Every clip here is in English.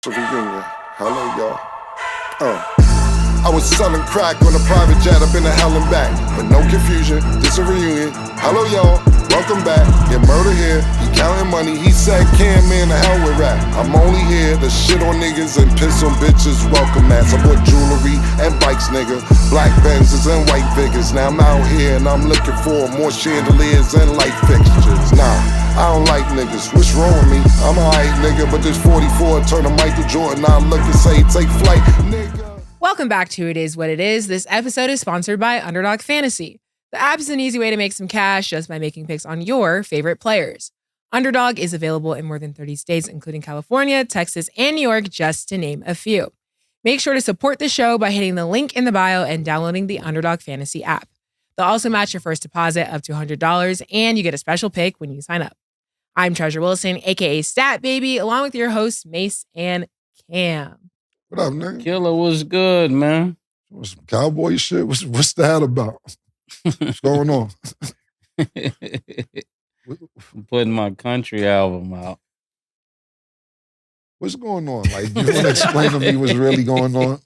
Reunion. Hello, y'all. I was selling crack on a private jet up in the hell and back. But no confusion, this a reunion. Hello, y'all. Welcome back. Get murder here. He counting money. He said, "Can man, the hell with rap. I'm only here to shit on niggas and piss on bitches. Welcome, ass. I bought jewelry and bikes, nigga. Black Benzes and white Vigors. Now I'm out here and I'm looking for more chandeliers and light fixtures. Nah, I don't like niggas. What's wrong with me? I'm a hype nigga, but this 44 turn to Michael Jordan. I look and say, take flight, nigga. Welcome back to It Is What It Is. This episode is sponsored by Underdog Fantasy. The app is an easy way to make some cash just by making picks on your favorite players. Underdog is available in more than 30 states, including California, Texas, and New York, just to name a few. Make sure to support the show by hitting the link in the bio and downloading the Underdog Fantasy app. They'll also match your first deposit up to $100, and you get a special pick when you sign up. I'm Treasure Wilson, aka Stat Baby, along with your hosts, Mase and Cam. What up, nigga? Killer was good, man. What's some cowboy shit? What's that about? What's going on? I'm putting my country album out. What's going on? Like, you want to explain to me what's really going on?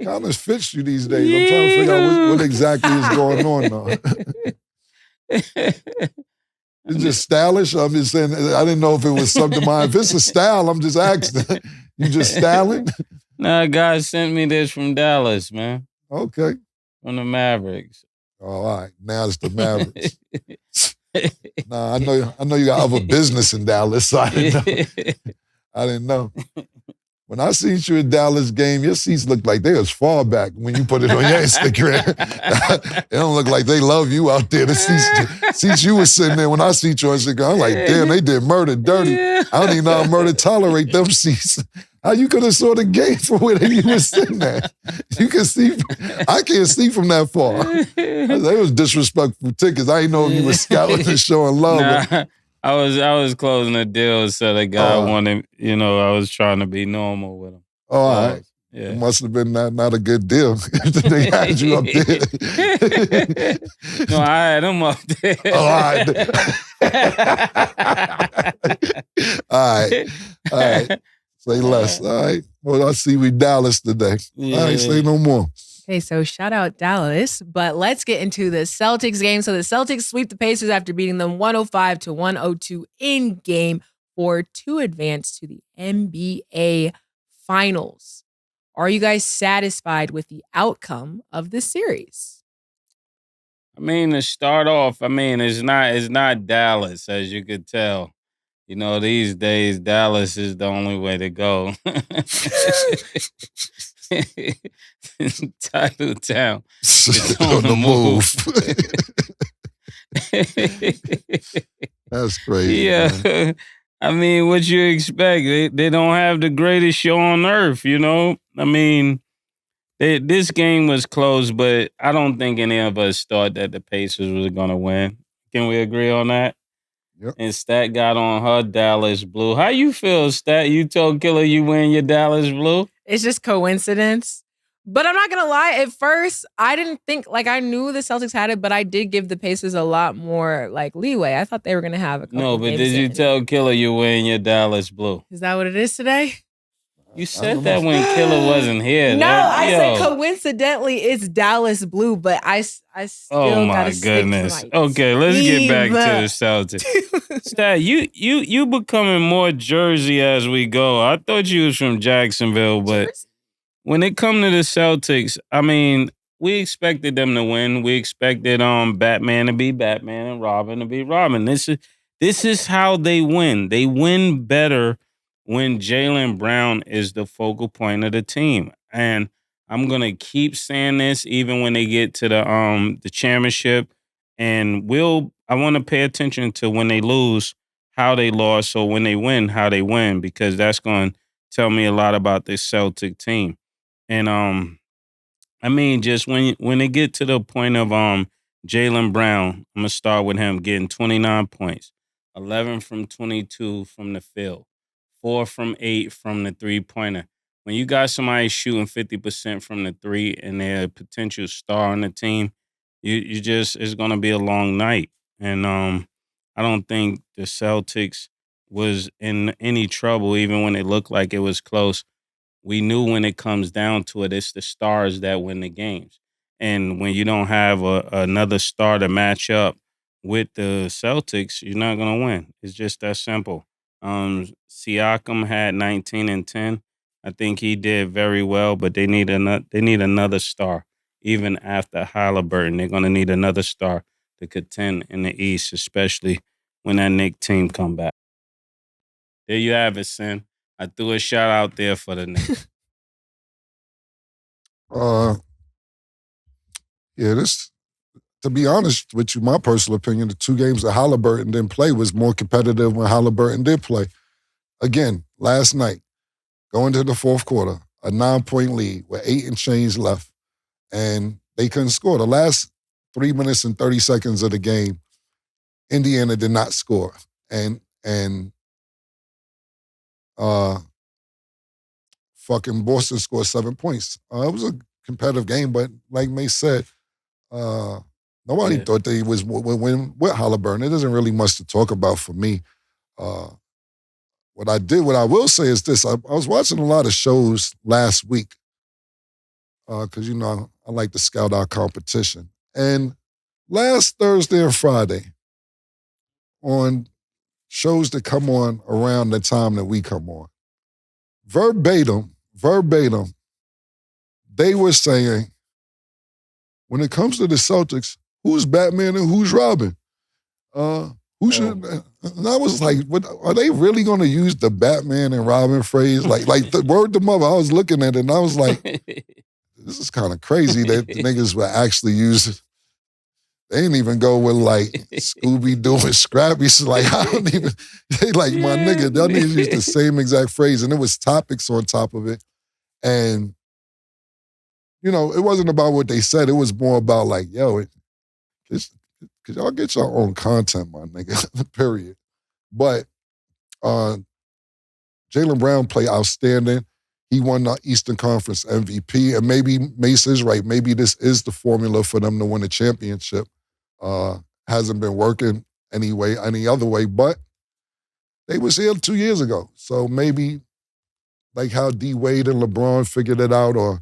Kind of fits you these days. I'm trying to figure out what exactly is going on now. It's just stylish. I'm just saying, I didn't know if it was something mine. If it's a style, I'm just asking. You just styling? Nah, guy sent me this from Dallas, man. Okay. From the Mavericks. Oh, all right. Now it's the Mavericks. Nah, I know you got other business in Dallas, so I didn't know. When I seen you at Dallas game, your seats looked like they was far back when you put it on your Instagram. It don't look like they love you out there. The seats you was sitting there when I see you on Instagram, I'm like, damn, they did murder dirty. I don't even know how murder tolerate them seats. How you could have saw the game from where you was sitting at? You can see, I can't see from that far. They was disrespectful tickets. I didn't know if you was scouting and showing love. Nah. I was closing a deal, so the guy wanted, I was trying to be normal with him. Oh, all right. Yeah. It must have been not a good deal. They had you up there. No, I had him up there. Oh, all right. All right. Say less. All right. Well, I see we Dallas today. Yeah. All right, say no more. Okay, so shout out Dallas, but let's get into the Celtics game. So the Celtics sweep the Pacers after beating them 105-102 in game 4 to advance to the NBA Finals. Are you guys satisfied with the outcome of this series? I mean, to start off, it's not Dallas, as you could tell. These days, Dallas is the only way to go. Title Town. It's on the move. That's crazy. Yeah. Man. I mean, what you expect? They don't have the greatest show on earth, this game was close, but I don't think any of us thought that the Pacers was going to win. Can we agree on that? Yep. And Stat got on her Dallas blue. How you feel, Stat? You told Killer you wearing your Dallas blue? It's just coincidence. But I'm not going to lie. At first, I didn't think, I knew the Celtics had it, but I did give the Pacers a lot more, leeway. I thought they were going to have a couple No, but did you tell Killer you wearing your Dallas blue? Is that what it is today? You said that when Killer wasn't here. No, I said coincidentally it's Dallas blue, but I still gotta stick to my Okay, let's get back to the Celtics. Stat, you becoming more Jersey as we go. I thought you was from Jacksonville, but when it come to the Celtics, we expected them to win. We expected Batman to be Batman and Robin to be Robin. This is how they win. They win better when Jaylen Brown is the focal point of the team. And I'm going to keep saying this even when they get to the championship. And I want to pay attention to when they lose, how they lost, so when they win, how they win, because that's going to tell me a lot about this Celtic team. And just when they get to the point of Jaylen Brown, I'm going to start with him getting 29 points, 11 from 22 from the field. 4 from 8 from the three-pointer. When you got somebody shooting 50% from the three and they're a potential star on the team, it's going to be a long night. And I don't think the Celtics was in any trouble, even when it looked like it was close. We knew when it comes down to it, it's the stars that win the games. And when you don't have another star to match up with the Celtics, you're not going to win. It's just that simple. Siakam had 19 and 10. I think he did very well, but they need another star. Even after Halliburton, they're going to need another star to contend in the East, especially when that Knicks team come back. There you have it, Sin. I threw a shout out there for the Knicks. This, to be honest with you, my personal opinion, the 2 games that Halliburton didn't play was more competitive when Halliburton did play. Again, last night, going to the fourth quarter, a 9-point lead with 8 and change left, and they couldn't score. The last 3 minutes and 30 seconds of the game, Indiana did not score. And fucking Boston scored 7 points. It was a competitive game, but like Mase said, nobody thought they was win with Halliburton. It isn't really much to talk about for me. What I will say is this. I was watching a lot of shows last week because, I like to scout our competition. And last Thursday and Friday, on shows that come on around the time that we come on, verbatim, they were saying, when it comes to the Celtics, who's Batman and who's Robin? Who should? And I was like, what, are they really going to use the Batman and Robin phrase? Like the word to mother. I was looking at it and I was like, this is kind of crazy that the niggas would actually use it. They didn't even go with like Scooby-Doo and Scrappy. So like, I don't even, they like, my nigga, y'all need to use the same exact phrase. And it was topics on top of it. And, it wasn't about what they said. It was more about like, yo, could y'all get your own content, my nigga, period. But Jaylen Brown played outstanding. He won the Eastern Conference MVP. And maybe Mase is right. Maybe this is the formula for them to win a championship. Hasn't been working any other way, but they was here 2 years ago. So maybe like how D. Wade and LeBron figured it out, or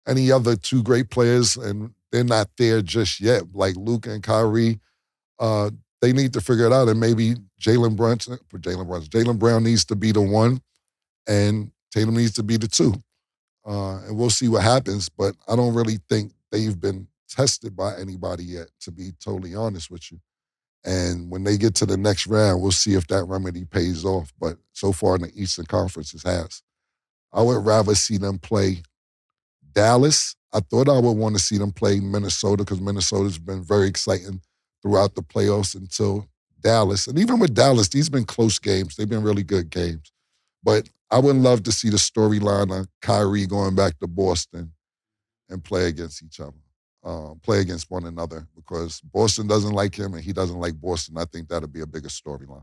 any other 2 great players, and they're not there just yet, like Luka and Kyrie. They need to figure it out, and maybe Jaylen Brown needs to be the 1, and Tatum needs to be the 2. And we'll see what happens, but I don't really think they've been tested by anybody yet, to be totally honest with you. And when they get to the next round, we'll see if that remedy pays off. But so far in the Eastern Conference, it has. I would rather see them play Dallas. I thought I would want to see them play Minnesota because Minnesota's been very exciting throughout the playoffs until Dallas. And even with Dallas, these have been close games. They've been really good games. But I would love to see the storyline of Kyrie going back to Boston and play against each other, play against one another, because Boston doesn't like him and he doesn't like Boston. I think that'll be a bigger storyline.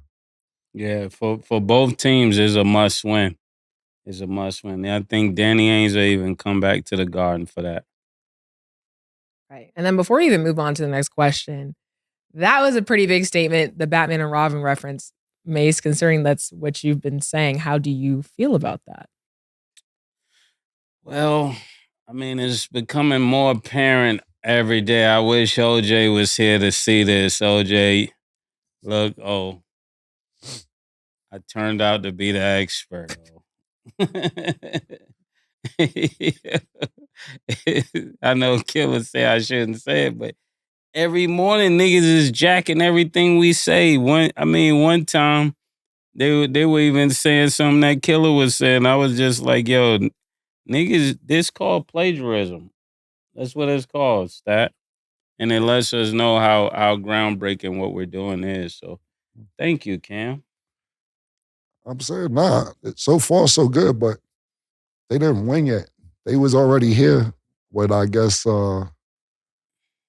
Yeah, for both teams, it's a must win. It's a must win. I think Danny Ainge will even come back to the Garden for that. Right. And then before we even move on to the next question, that was a pretty big statement, the Batman and Robin reference. Mase, considering that's what you've been saying, how do you feel about that? Well, I mean, it's becoming more apparent every day. I wish OJ was here to see this. OJ, look, I turned out to be the expert. I know Killer say I shouldn't say it, but every morning niggas is jacking everything we say. One time they were even saying something that Killer was saying. I was just like, yo, niggas, this called plagiarism. That's what it's called, Stat. And it lets us know how groundbreaking what we're doing is. So thank you, Cam. I'm saying, so far so good, but they didn't win yet. They was already here with, I guess,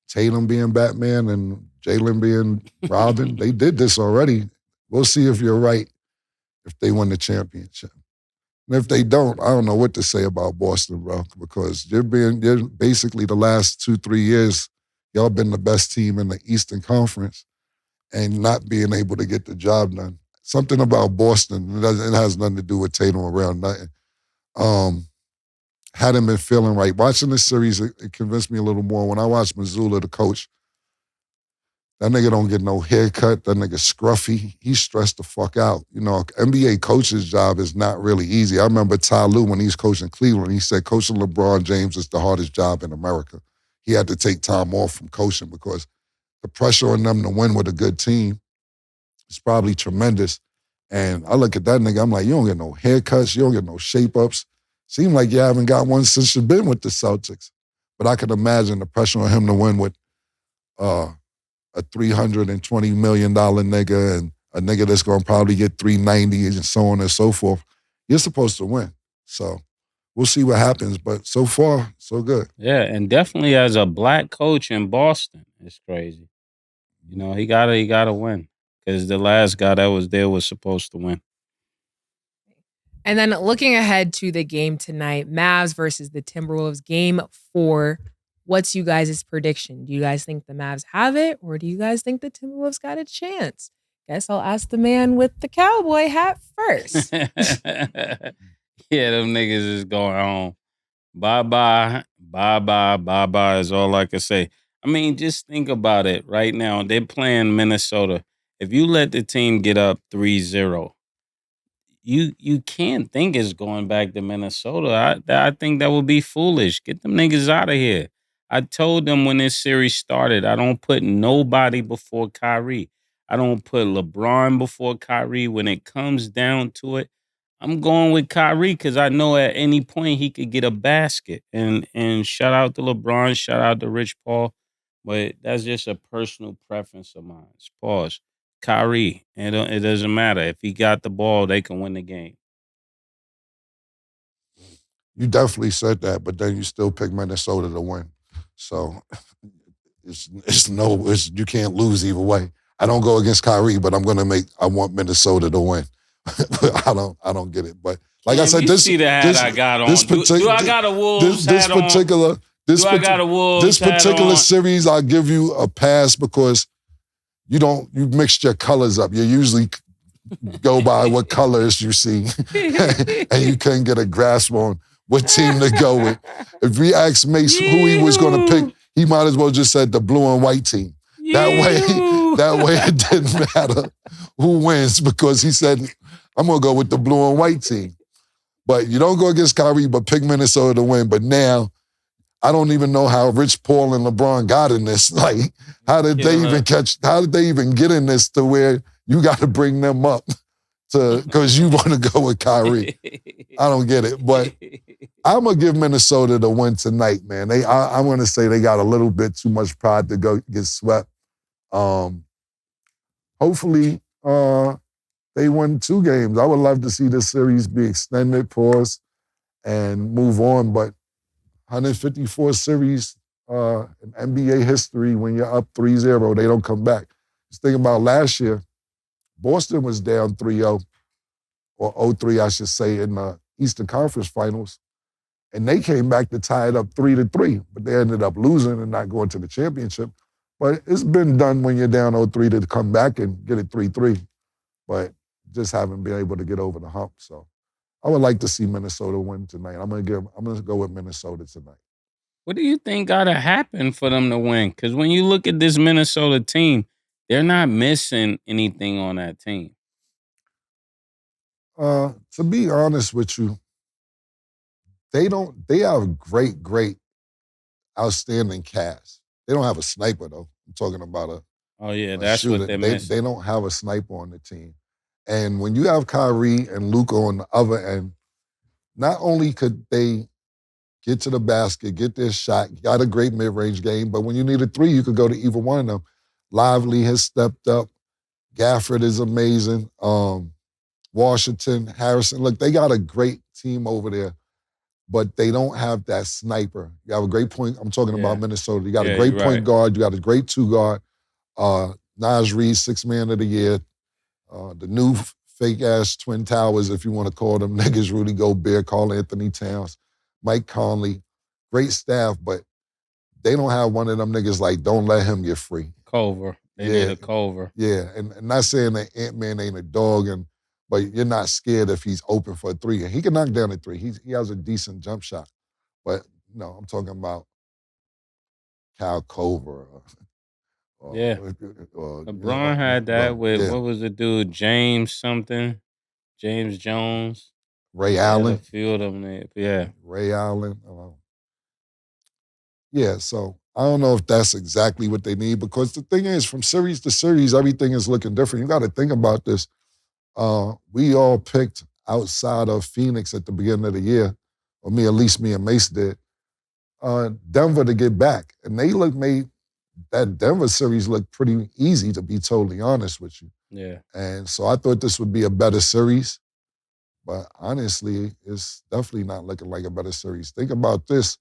Tatum being Batman and Jaylen being Robin. They did this already. We'll see if you're right if they win the championship. And if they don't, I don't know what to say about Boston, bro, because you're basically the last 2-3 years, y'all been the best team in the Eastern Conference and not being able to get the job done. something about Boston. It has nothing to do with Tatum around nothing. Hadn't been feeling right. Watching this series, it convinced me a little more. When I watched Mazzulla, the coach, that nigga don't get no haircut. That nigga scruffy. He's stressed the fuck out. You know, NBA coach's job is not really easy. I remember Ty Lue, when he was coaching Cleveland, he said coaching LeBron James is the hardest job in America. He had to take time off from coaching because the pressure on them to win with a good team is probably tremendous. And I look at that nigga, I'm like, you don't get no haircuts, you don't get no shape-ups. Seem like you haven't got one since you've been with the Celtics. But I can imagine the pressure on him to win with a $320 million nigga and a nigga that's going to probably get $390 and so on and so forth. You're supposed to win. So we'll see what happens. But so far, so good. Yeah, and definitely as a black coach in Boston, it's crazy. You know, he gotta win because the last guy that was there was supposed to win. And then looking ahead to the game tonight, Mavs versus the Timberwolves, game 4. What's you guys' prediction? Do you guys think the Mavs have it, or do you guys think the Timberwolves got a chance? Guess I'll ask the man with the cowboy hat first. Yeah, them niggas is going home. Bye-bye, bye-bye, bye-bye is all I can say. I mean, just think about it right now. They're playing Minnesota. If you let the team get up 3-0, you can't think it's going back to Minnesota. I think that would be foolish. Get them niggas out of here. I told them when this series started, I don't put nobody before Kyrie. I don't put LeBron before Kyrie. When it comes down to it, I'm going with Kyrie because I know at any point he could get a basket. And shout out to LeBron, shout out to Rich Paul. But that's just a personal preference of mine. Pause. Kyrie. It doesn't matter. If he got the ball, they can win the game. You definitely said that, but then you still pick Minnesota to win. So you can't lose either way. I don't go against Kyrie, but I want Minnesota to win. I don't get it. But like I said, see the hat I got on. Do I got a Wolves hat on? This particular series, I'll give you a pass because you mixed your colors up. You usually go by what colors you see, and you couldn't get a grasp on what team to go with. If we asked Mase who he was going to pick, he might as well just said the blue and white team. That way it didn't matter who wins because he said, I'm going to go with the blue and white team. But you don't go against Kyrie, but pick Minnesota to win. But now, I don't even know how Rich Paul and LeBron got in this. Like, how did they even get in this to where you got to bring them up because you want to go with Kyrie? I don't get it. But I'm going to give Minnesota the win tonight, man. I'm going to say they got a little bit too much pride to go get swept. Hopefully, they win 2 games. I would love to see this series be extended, pause, and move on. But 154 series in NBA history, when you're up 3-0, they don't come back. Just think about last year, Boston was down 3-0, or 0-3, I should say, in the Eastern Conference Finals. And they came back to tie it up 3-3, but they ended up losing and not going to the championship. But it's been done when you're down 0-3 to come back and get it 3-3. But just haven't been able to get over the hump. So I would like to see Minnesota win tonight. I'm gonna go with Minnesota tonight. What do you think gotta happen for them to win? Because when you look at this Minnesota team, they're not missing anything on that team. To be honest with you, they have great, outstanding cast. They don't have a sniper though. I'm talking about that's shooter. what they're missing. They don't have a sniper on the team. And when you have Kyrie and Luka on the other end, not only could they get to the basket, get their shot, got a great mid-range game, but when you need a 3, you could go to either one of them. Lively has stepped up. Gafford is amazing. Washington, Harrison. Look, they got a great team over there, but they don't have that sniper. You have a great point. I'm talking about Minnesota. You got a great point guard. You got a great 2 guard. Naj Reid, 6th man of the year. The new fake-ass Twin Towers, if you want to call them niggas, Rudy Gobert, Karl Anthony Towns, Mike Conley. Great staff, but they don't have one of them niggas like, don't let him get free. Culver. They need a Culver. Yeah, and not saying that Ant-Man ain't a dog, but you're not scared if he's open for a three. And he can knock down a three. He has a decent jump shot. But, I'm talking about Cal Culver. Yeah. LeBron had that with, what was the dude, James something? James Jones. Ray Allen. A few of them. Yeah. Ray Allen. Yeah, so I don't know if that's exactly what they need, because the thing is, from series to series, everything is looking different. You got to think about this. We all picked outside of Phoenix at the beginning of the year, or at least me and Mase did, Denver to get back. And they made that Denver series look pretty easy, to be totally honest with you. Yeah. And so I thought this would be a better series. But honestly, it's definitely not looking like a better series. Think about this.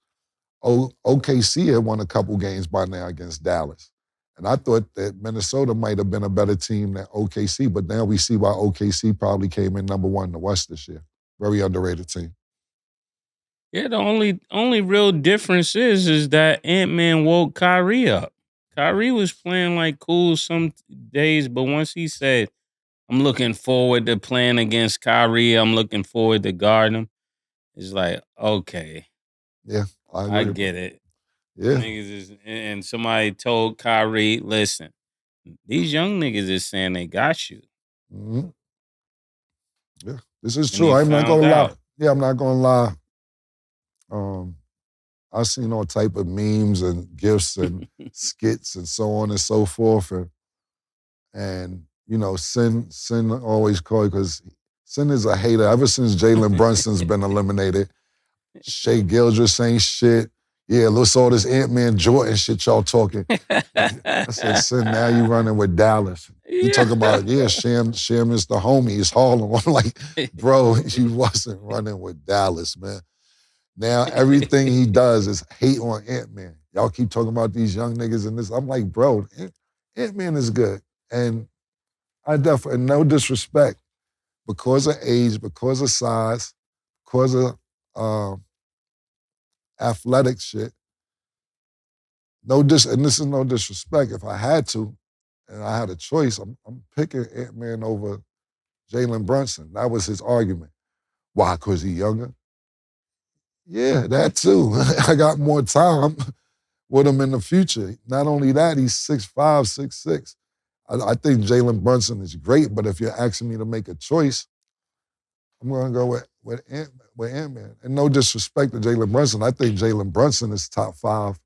OKC had won a couple games by now against Dallas. And I thought that Minnesota might have been a better team than OKC, but now we see why OKC probably came in number one in the West this year. Very underrated team. Yeah, the only real difference is that Ant-Man woke Kyrie up. Kyrie was playing like cool some days, but once he said, I'm looking forward to playing against Kyrie, I'm looking forward to guarding him, it's like, okay. Yeah, I get it. Yeah. And somebody told Kyrie, listen, these young niggas is saying they got you. Mm-hmm. Yeah, this is true. I'm not going to lie. Yeah, I'm not going to lie. I've seen all type of memes and gifs and skits and so on and so forth. And Sin always called, because Sin is a hater. Ever since Jaylen Brunson's been eliminated, Shea Gildress ain't shit. Yeah, let's all this Ant-Man Jordan shit y'all talking. I said, Sin, now you running with Dallas. You talking about, Sham is the homie, it's Harlem. I'm like, bro, you wasn't running with Dallas, man. Now everything he does is hate on Ant-Man. Y'all keep talking about these young niggas and this. I'm like, bro, Ant-Man is good. And I definitely, no disrespect, because of age, because of size, because of athletic shit. And this is no disrespect. If I had to, and I had a choice, I'm picking Ant-Man over Jaylen Brunson. That was his argument. Why? Because he's younger? Yeah, that too. I got more time with him in the future. Not only that, he's 6'5", 6'6". I think Jaylen Brunson is great, but if you're asking me to make a choice, I'm going to go with Ant-Man. And no disrespect to Jaylen Brunson, I think Jaylen Brunson is top 5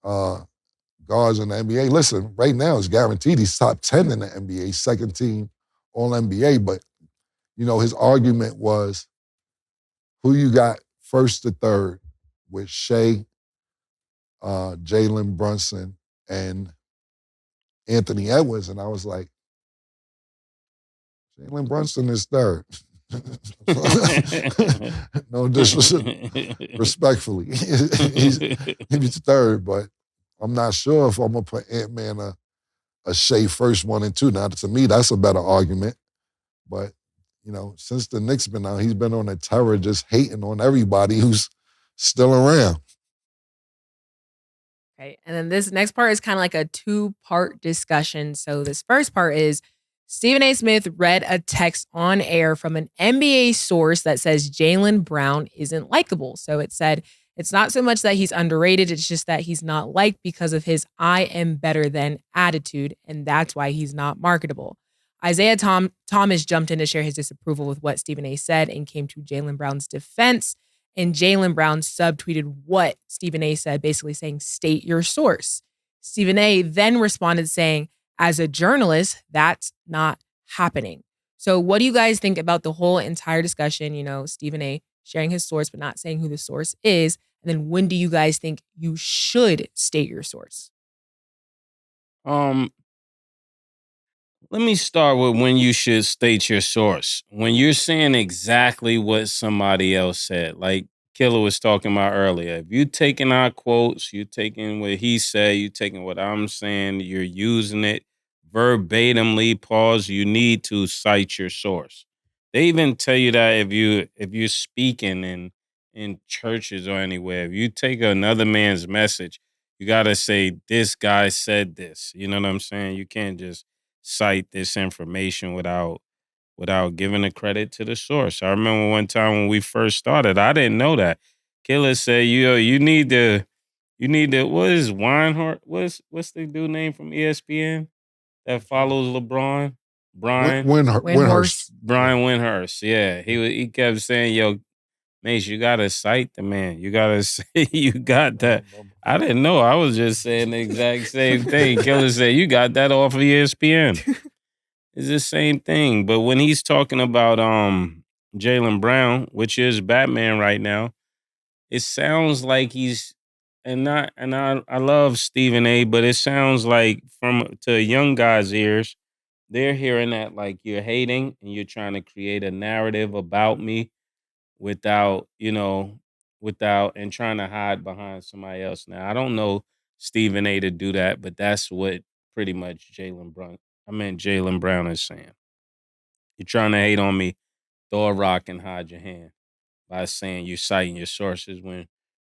guards in the NBA. Listen, right now it's guaranteed he's top 10 in the NBA, second team All-NBA. But, his argument was, who you got first to third with Shea, Jaylen Brunson, and Anthony Edwards? And I was like, Jaylen Brunson is third. No disrespect, respectfully. he's third, but I'm not sure if I'm going to put Ant-Man a Shea first, 1 and 2. Now, to me, that's a better argument. But, since the Knicks been out, he's been on a terror just hating on everybody who's still around. Okay, and then this next part is kind of like a 2-part discussion. So this first part is, Stephen A. Smith read a text on air from an NBA source that says Jaylen Brown isn't likable. So it said, it's not so much that he's underrated, it's just that he's not liked because of his I am better than attitude, and that's why he's not marketable. Isaiah Thomas jumped in to share his disapproval with what Stephen A. said and came to Jaylen Brown's defense. And Jaylen Brown subtweeted what Stephen A. said, basically saying, state your source. Stephen A. then responded saying, as a journalist, that's not happening. So what do you guys think about the whole entire discussion? Stephen A. sharing his source, but not saying who the source is. And then when do you guys think you should state your source? Let me start with when you should state your source. When you're saying exactly what somebody else said, like Killer was talking about earlier. If you're taking our quotes, you're taking what he said, you're taking what I'm saying, you're using it verbatimly, pause, you need to cite your source. They even tell you that if you're speaking in churches or anywhere, if you take another man's message, You gotta say this guy said this. You know what I'm saying? You can't just cite this information without giving the credit to the source. I remember one time when we first started, I didn't know that. Killer said, you need to what is Weinhardt? What's the dude name from ESPN that follows LeBron? Brian Windhurst. Brian Windhurst. Yeah. He kept saying, yo, Mase, you gotta cite the man. You gotta say you got that. I didn't know. I was just saying the exact same thing. Killer said, you got that off of ESPN. It's the same thing. But when he's talking about Jaylen Brown, which is Batman right now, it sounds like he's I love Stephen A, but it sounds like to a young guy's ears, they're hearing that like you're hating and you're trying to create a narrative about me without, and trying to hide behind somebody else. Now, I don't know Stephen A to do that, but that's what pretty much Jaylen Brown is saying. You're trying to hate on me, throw a rock and hide your hand by saying you're citing your sources when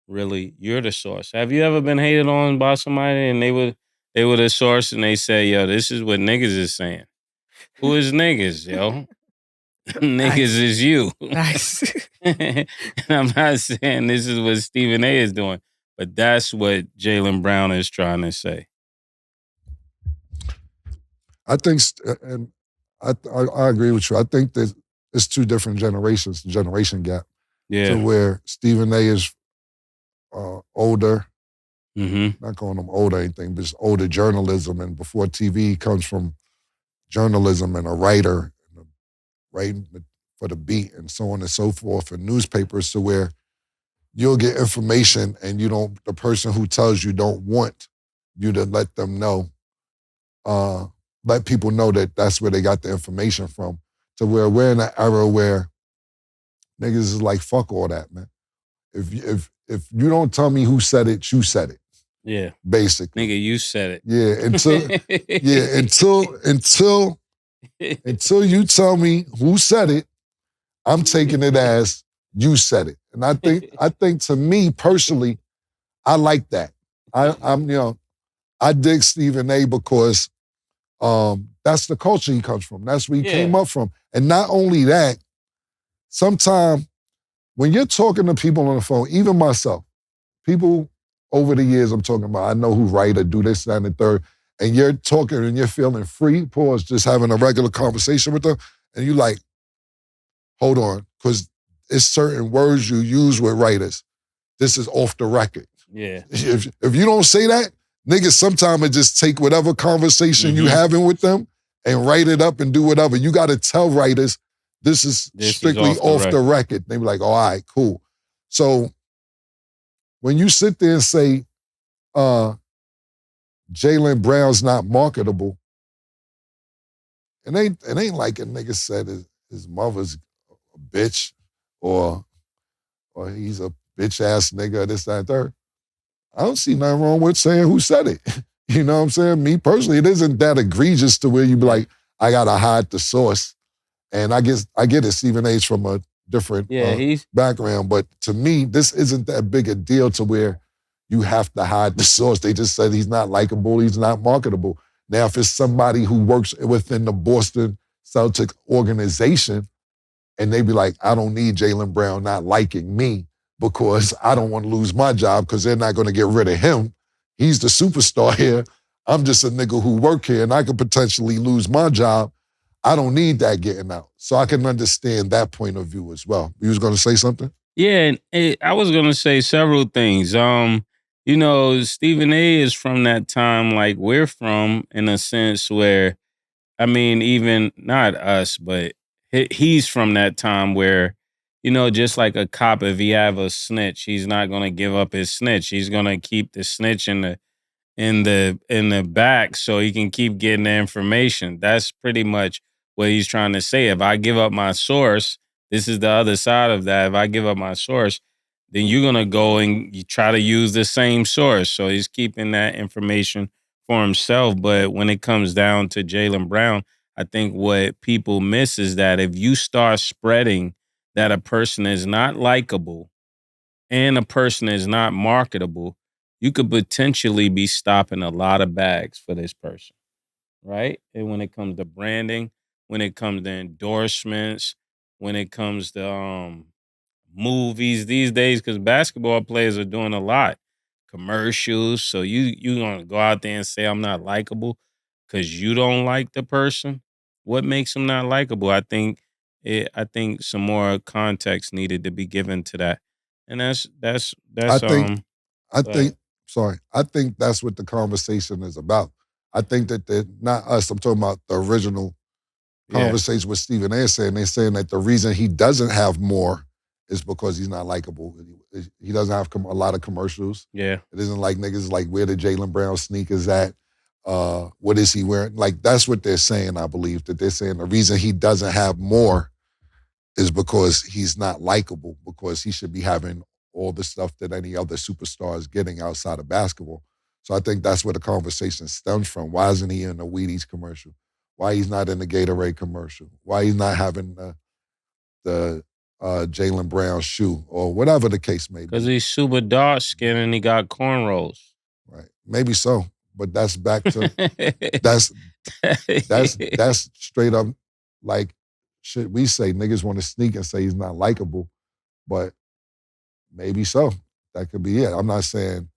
really you're the source. Have you ever been hated on by somebody and they were the source and they say, yo, this is what niggas is saying? Who is niggas, yo? Niggas is you. Nice. And I'm not saying this is what Stephen A is doing, but that's what Jaylen Brown is trying to say. I think, and I agree with you. I think that it's two different generations, the generation gap. Yeah. To where Stephen A is older, Mm-hmm. not calling him old or anything, but just older journalism. And before TV comes from journalism and a writer, writing for the beat and so on and so forth, and newspapers, to where you'll get information and the person who tells you don't want you to let them know, let people know that that's where they got the information from, to where we're in an era where niggas is like, fuck all that, man. If you don't tell me who said it, you said it. Yeah. Basically. Nigga, you said it. Yeah, until you tell me who said it, I'm taking it as you said it. And I think to me personally, I like that. I dig Stephen A because that's the culture he comes from. That's where he came up from. And not only that, sometimes when you're talking to people on the phone, even myself, people over the years I'm talking about, I know who write or do this, that, and the third, and you're talking and you're feeling free, pause, just having a regular conversation with them, and you like, hold on, because it's certain words you use with writers. This is off the record. Yeah. If you don't say that, niggas sometimes it just take whatever conversation you having with them and write it up and do whatever. You got to tell writers, this is strictly off the record. They be like, all right, cool. So when you sit there and say, Jaylen Brown's not marketable, it ain't like a nigga said his mother's a bitch or he's a bitch ass nigga, this, that, and third. I don't see nothing wrong with saying who said it. You know what I'm saying? Me personally, it isn't that egregious to where you be like, I gotta hide the source. And I get it, Stephen A's from a different background, but to me, this isn't that big a deal to where you have to hide the source. They just said he's not likable, he's not marketable. Now, if it's somebody who works within the Boston Celtics organization, and they be like, I don't need Jaylen Brown not liking me because I don't want to lose my job because they're not going to get rid of him. He's the superstar here. I'm just a nigga who work here and I could potentially lose my job. I don't need that getting out. So I can understand that point of view as well. You was going to say something? Yeah, and I was going to say several things. Stephen A is from that time like we're from, in a sense where, I mean, even not us, but he's from that time where, just like a cop, if he have a snitch, he's not going to give up his snitch. He's going to keep the snitch in the back so he can keep getting the information. That's pretty much what he's trying to say. If I give up my source, this is the other side of that. If I give up my source, then you're going to go and you try to use the same source. So he's keeping that information for himself. But when it comes down to Jaylen Brown, I think what people miss is that if you start spreading that a person is not likable and a person is not marketable, you could potentially be stopping a lot of bags for this person, right? And when it comes to branding, when it comes to endorsements, when it comes to movies these days, because basketball players are doing a lot. Commercials. So you gonna go out there and say I'm not likable because you don't like the person? What makes them not likable? I think some more context needed to be given to that. And that's I think, I go ahead. think, sorry, I think that's what the conversation is about. I think that they're not us. I'm talking about the original Yeah. conversation with Stephen A. saying. They're saying that the reason he doesn't have more is because he's not likable. He doesn't have a lot of commercials. Yeah. It isn't like niggas like, where the Jaylen Brown sneakers at? What is he wearing? Like, that's what they're saying, I believe. That they're saying the reason he doesn't have more is because he's not likable, because he should be having all the stuff that any other superstar is getting outside of basketball. So I think that's where the conversation stems from. Why isn't he in the Wheaties commercial? Why he's not in the Gatorade commercial? Why he's not having the Jaylen Brown shoe, or whatever the case may be. Because he's super dark skinned and he got cornrows. Right. Maybe so. But that's back to that's straight up like shit we say. Niggas want to sneak and say he's not likable, but maybe so. That could be it. I'm not saying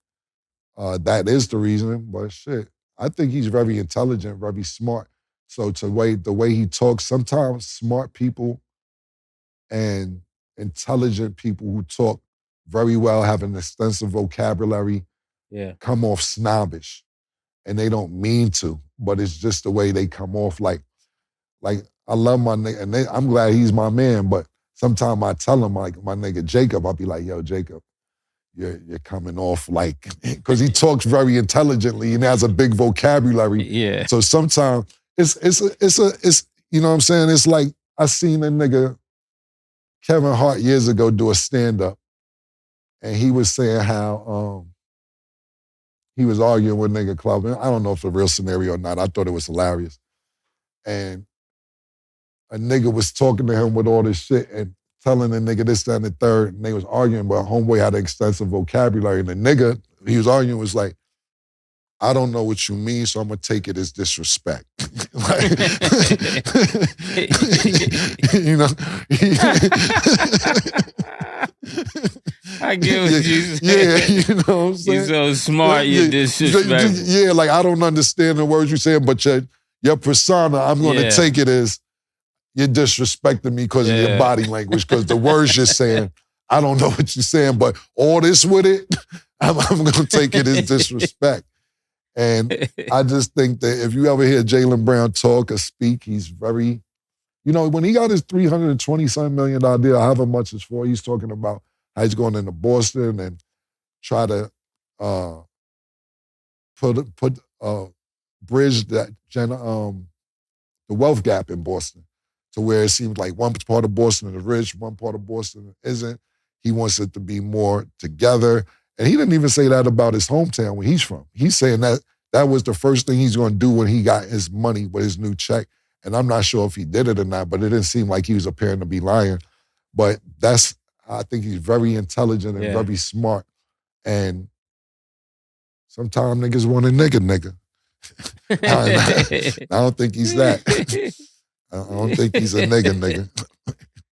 that is the reason, but shit. I think he's very intelligent, very smart. So the way he talks, sometimes smart people and intelligent people who talk very well, have an extensive vocabulary, come off snobbish. And they don't mean to, but it's just the way they come off. Like I love my nigga, and I'm glad he's my man, but sometimes I tell him, like, my nigga Jacob, I'll be like, yo, Jacob, you're coming off like, because he talks very intelligently and has a big vocabulary. Yeah. So sometimes it's you know what I'm saying? It's like, I seen a nigga, Kevin Hart, years ago do a stand-up, and he was saying how he was arguing with nigga Club. I don't know if it's a real scenario or not. I thought it was hilarious. And a nigga was talking to him with all this shit and telling the nigga this, that, and the third, and they was arguing, but homeboy had an extensive vocabulary, and the nigga he was arguing was like, I don't know what you mean, so I'm gonna take it as disrespect. Like, you know? I get what you saying. Yeah, you know what I'm saying? He's so smart, you disrespect. Yeah, like, I don't understand the words you're saying, but your persona, I'm gonna take it as you're disrespecting me because of your body language, because the words you're saying, I don't know what you're saying, but all this with it, I'm gonna take it as disrespect. And I just think that if you ever hear Jaylen Brown talk or speak, he's very, you know, when he got his $320-something million deal, however much it's for, he's talking about how he's going into Boston and try to bridge that the wealth gap in Boston, to where it seems like one part of Boston is rich, one part of Boston isn't. He wants it to be more together. And he didn't even say that about his hometown where he's from. He's saying that was the first thing he's going to do when he got his money with his new check. And I'm not sure if he did it or not, but it didn't seem like he was appearing to be lying. But I think he's very intelligent and very smart. And sometimes niggas want a nigga. I don't think he's that. I don't think he's a nigga.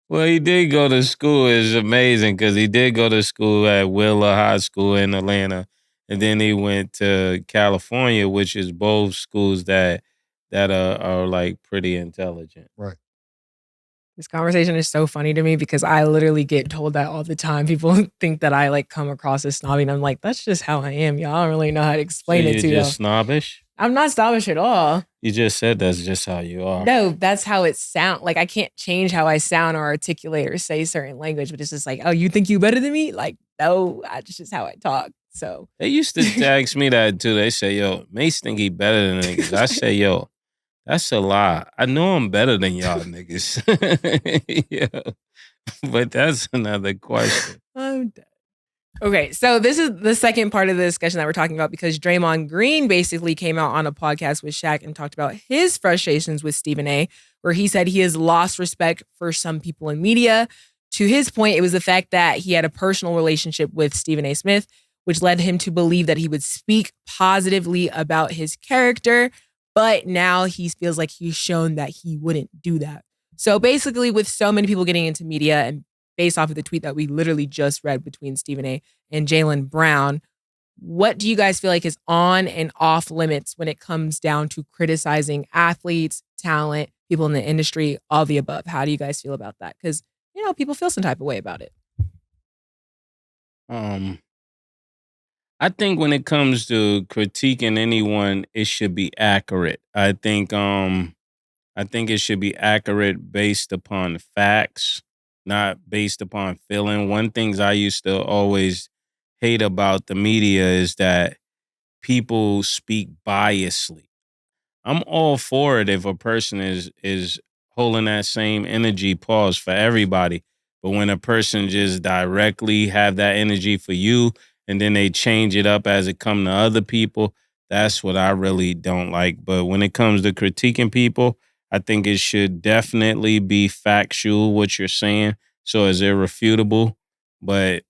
Well, he did go to school. It's amazing because he did go to school at Wheeler High School in Atlanta. And then he went to California, which is both schools that are like pretty intelligent. Right. This conversation is so funny to me because I literally get told that all the time. People think that I like come across as snobby, and I'm like, that's just how I am. Y'all don't really know how to explain it to you. You're just snobbish? I'm not snobbish at all. You just said that's just how you are. No, that's how it sounds. Like, I can't change how I sound or articulate or say certain language, but it's just like, oh, you think you better than me? Like, no, that's just how I talk. So they used to text me that too. They say, yo, Mase think he better than niggas. I say, yo, that's a lie. I know I'm better than y'all niggas. Yeah. But that's another question. I'm dead. Okay, so this is the second part of the discussion that we're talking about, because Draymond Green basically came out on a podcast with Shaq and talked about his frustrations with Stephen A., where he said he has lost respect for some people in media. To his point, it was the fact that he had a personal relationship with Stephen A. Smith, which led him to believe that he would speak positively about his character. But now he feels like he's shown that he wouldn't do that. So basically, with so many people getting into media and based off of the tweet that we literally just read between Stephen A. and Jaylen Brown, what do you guys feel like is on and off limits when it comes down to criticizing athletes, talent, people in the industry, all the above? How do you guys feel about that? Because, people feel some type of way about it. I think when it comes to critiquing anyone, it should be accurate. I think it should be accurate based upon facts, not based upon feeling. One thing I used to always hate about the media is that people speak biasly. I'm all for it if a person is holding that same energy pause for everybody. But when a person just directly have that energy for you and then they change it up as it come to other people, that's what I really don't like. But when it comes to critiquing people, I think it should definitely be factual what you're saying, so it's irrefutable. But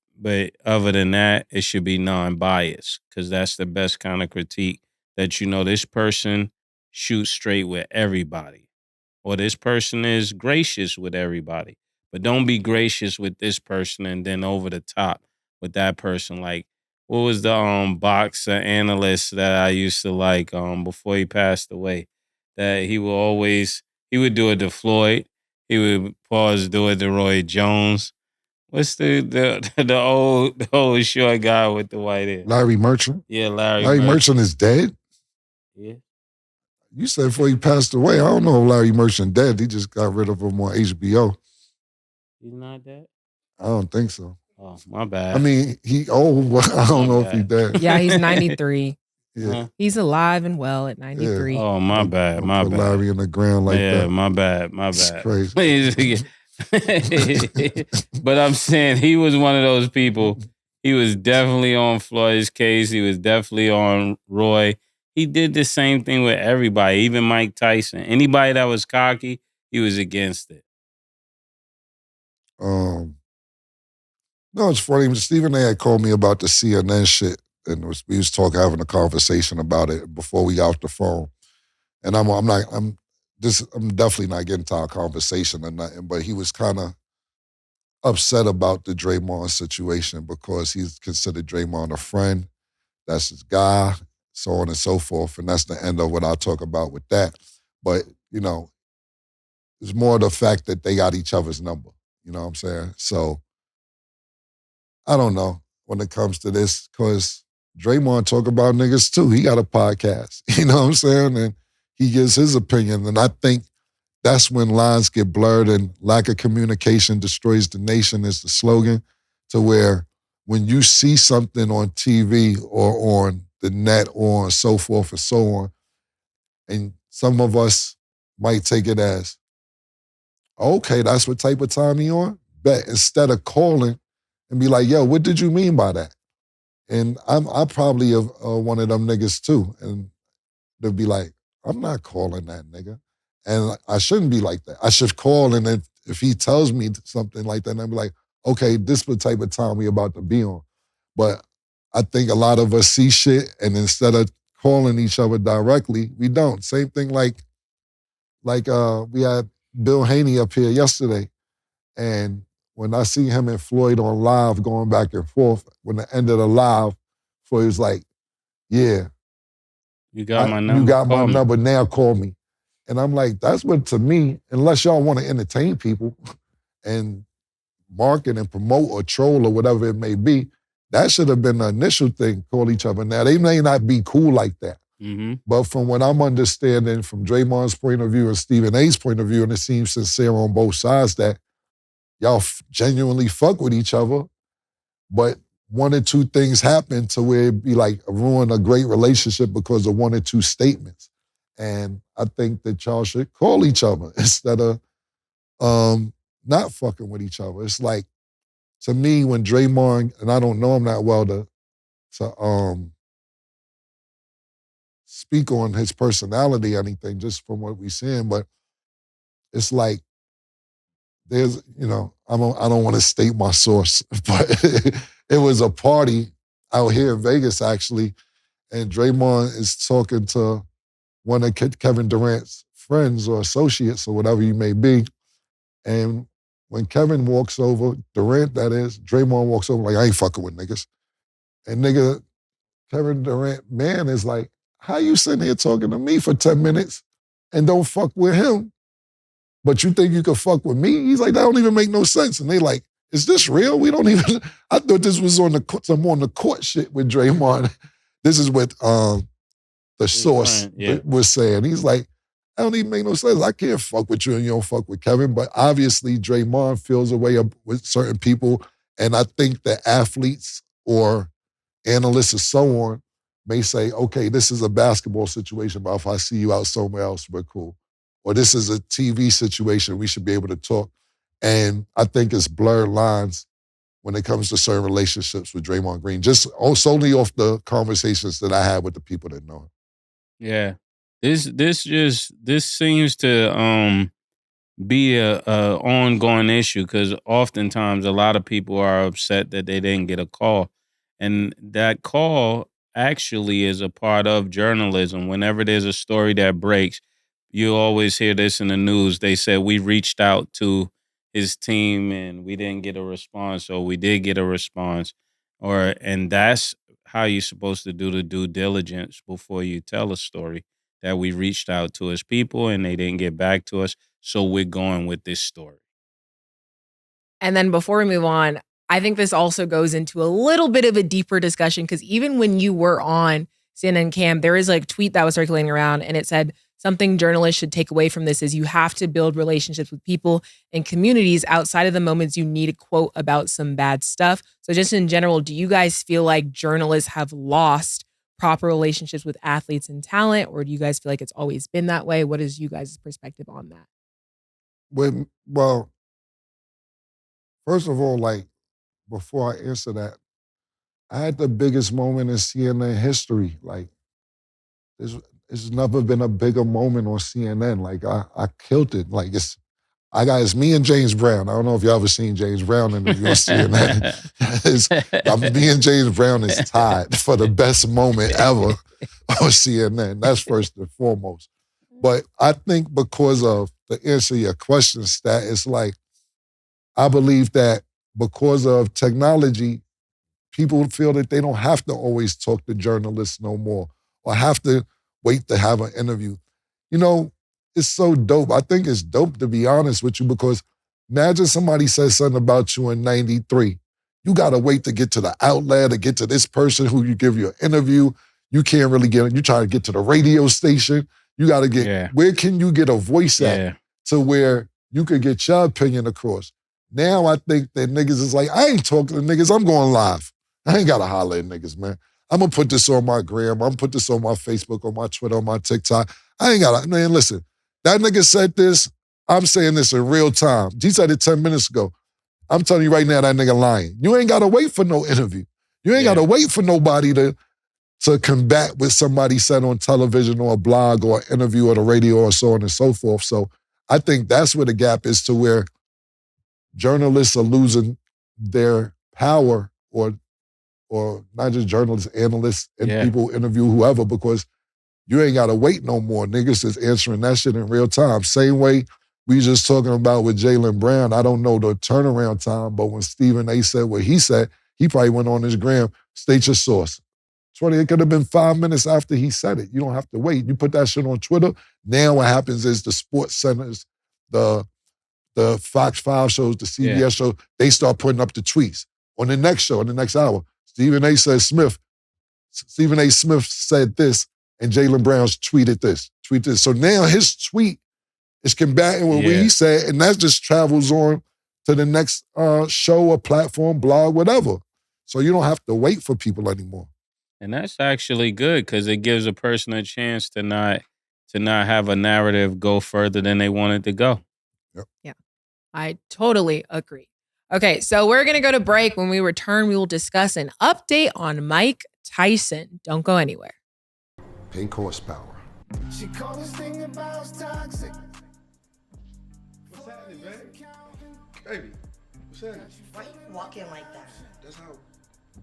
other than that, it should be non-biased, because that's the best kind of critique, that this person shoots straight with everybody, or this person is gracious with everybody. But don't be gracious with this person and then over the top with that person. Like, what was the boxer analyst that I used to like before he passed away? That he would do it to Floyd. He would do it to Roy Jones. What's the old short guy with the white hair? Larry Merchant? Yeah, Larry Merchant is dead? Yeah. You said before he passed away. I don't know if Larry Merchant dead. He just got rid of him on HBO. He's not dead? I don't think so. Oh, my bad. I mean, he old, but I don't know if he dead. Yeah, he's 93. Yeah. He's alive and well at 93. Yeah. Oh, my bad. Don't My put bad. Larry in the ground like that. Yeah, my bad. It's crazy. But I'm saying he was one of those people. He was definitely on Floyd's case. He was definitely on Roy. He did the same thing with everybody, even Mike Tyson. Anybody that was cocky, he was against it. No, it's funny. Stephen A. had called me about the CNN shit, and we was having a conversation about it before we got off the phone. And I'm definitely not getting to our conversation or nothing, but he was kind of upset about the Draymond situation because he's considered Draymond a friend. That's his guy, so on and so forth. And that's the end of what I'll talk about with that. But, it's more the fact that they got each other's number. You know what I'm saying? So, I don't know when it comes to this, because Draymond talk about niggas too. He got a podcast. You know what I'm saying? And he gives his opinion. And I think that's when lines get blurred and lack of communication destroys the nation is the slogan, to where when you see something on TV or on the net or so forth and so on, and some of us might take it as, okay, that's what type of time he on? But instead of calling and be like, yo, what did you mean by that? And I probably have one of them niggas too. And they'll be like, I'm not calling that nigga. And I shouldn't be like that. I should call, and then if he tells me something like that, and I'm like, okay, this is the type of time we about to be on. But I think a lot of us see shit, and instead of calling each other directly, we don't. Same thing like we had Bill Haney up here yesterday, and when I see him and Floyd on live going back and forth, when the end of the live, Floyd was like, yeah. You got my number. You got my number, now call me. And I'm like, that's what, to me, unless y'all want to entertain people and market and promote or troll or whatever it may be, that should have been the initial thing, call each other. Now, they may not be cool like that. Mm-hmm. But from what I'm understanding from Draymond's point of view and Stephen A's point of view, and it seems sincere on both sides, that y'all genuinely fuck with each other, but one or two things happen to where it be like ruin a great relationship because of one or two statements. And I think that y'all should call each other instead of not fucking with each other. It's like, to me, when Draymond, and I don't know him that well to speak on his personality or anything, just from what we're seeing, but it's like, there's, I don't want to state my source, but it was a party out here in Vegas, actually, and Draymond is talking to one of Kevin Durant's friends or associates or whatever you may be. And when Kevin walks over, Durant, that is, Draymond walks over like, I ain't fucking with niggas. And Kevin Durant, man, is like, how you sitting here talking to me for 10 minutes and don't fuck with him, but you think you can fuck with me? He's like, that don't even make no sense. And they like, is this real? We don't even, I thought this was on the court shit with Draymond. This is what the source was saying. He's like, that don't even make no sense. I can't fuck with you and you don't fuck with Kevin. But obviously Draymond feels a way with certain people. And I think that athletes or analysts or so on may say, okay, this is a basketball situation, but if I see you out somewhere else, we're cool. Or this is a TV situation, we should be able to talk. And I think it's blurred lines when it comes to certain relationships with Draymond Green, just solely off the conversations that I had with the people that know him. Yeah. This seems to be a ongoing issue because oftentimes a lot of people are upset that they didn't get a call. And that call actually is a part of journalism. Whenever there's a story that breaks, you always hear this in the news. They said we reached out to his team and we didn't get a response, or we did get a response. And that's how you're supposed to do the due diligence before you tell a story, that we reached out to his people and they didn't get back to us. So we're going with this story. And then before we move on, I think this also goes into a little bit of a deeper discussion because even when you were on CNN Cam, there is like a tweet that was circulating around and it said something journalists should take away from this is you have to build relationships with people and communities outside of the moments you need a quote about some bad stuff. So just in general, do you guys feel like journalists have lost proper relationships with athletes and talent, or do you guys feel like it's always been that way? What is you guys' perspective on that? Well, first of all, like, before I answer that, I had the biggest moment in CNN history. Like, there's never been a bigger moment on CNN. Like, I killed it. Like, it's me and James Brown. I don't know if y'all ever seen James Brown in CNN. Me and James Brown is tied for the best moment ever on CNN. That's first and foremost. But I think because of, to answer your question, Stat, it's like, I believe that because of technology, people feel that they don't have to always talk to journalists no more or have to wait to have an interview. You know, it's so dope. I think it's dope, to be honest with you, because imagine somebody says something about you in 93. You got to wait to get to the outlet, to get to this person who you give you an interview. You can't really get it. You try to get to the radio station. You got to get, where can you get a voice at to where you could get your opinion across? Now I think that niggas is like, I ain't talking to niggas, I'm going live. I ain't got to holler at niggas, man. I'm going to put this on my gram. I'm going to put this on my Facebook, on my Twitter, on my TikTok. I ain't got to, man, listen. That nigga said this, I'm saying this in real time. He said it 10 minutes ago. I'm telling you right now, that nigga lying. You ain't got to wait for no interview. You ain't got to wait for nobody to combat what somebody said on television or a blog or an interview or the radio or so on and so forth. So I think that's where the gap is, to where journalists are losing their power, or not just journalists, analysts, and people who interview whoever, because you ain't got to wait no more. Niggas is answering that shit in real time. Same way we just talking about with Jaylen Brown. I don't know the turnaround time, but when Stephen A. said what he said, he probably went on his gram, state your source. It could have been 5 minutes after he said it. You don't have to wait. You put that shit on Twitter. Now what happens is the sports centers, the Fox 5 shows, the CBS show, they start putting up the tweets. On the next show, in the next hour, Stephen A. Smith said this, and Jaylen Brown's tweeted this. So now his tweet is combating with what he said, and that just travels on to the next show or platform, blog, whatever. So you don't have to wait for people anymore. And that's actually good, because it gives a person a chance to not have a narrative go further than they wanted to go. Yep. Yeah, I totally agree. Okay, so we're going to go to break. When we return, we will discuss an update on Mike Tyson. Don't go anywhere. Pink horsepower. She called this thing about toxic. What's happening, baby? Baby, what's happening? Why you walking like that? That's how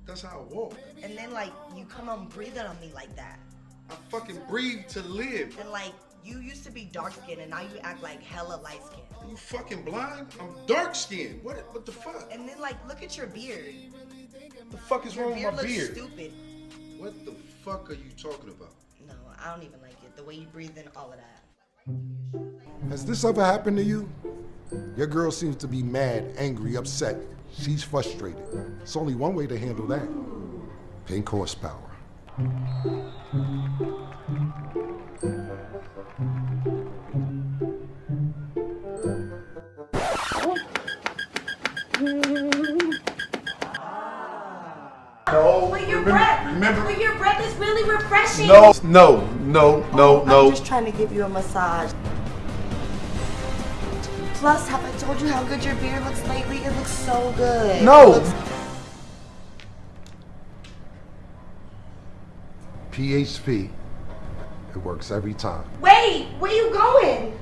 That's how I walk. And then, like, you come on breathing on me like that. I fucking breathe to live. And, like, you used to be dark-skinned, and now you act like hella light-skinned. Are you fucking blind? I'm dark-skinned. What the fuck? And then, like, look at your beard. What the fuck is wrong with my looks beard? stupid. What the fuck are you talking about? No, I don't even like it. The way you breathe in, all of that. Has this ever happened to you? Your girl seems to be mad, angry, upset. She's frustrated. It's only one way to handle that. Pink horsepower. But your breath is really refreshing. No. I'm just trying to give you a massage. Plus, have I told you how good your beard looks lately? It looks so good. No. PHP. It works every time. Wait, where you going?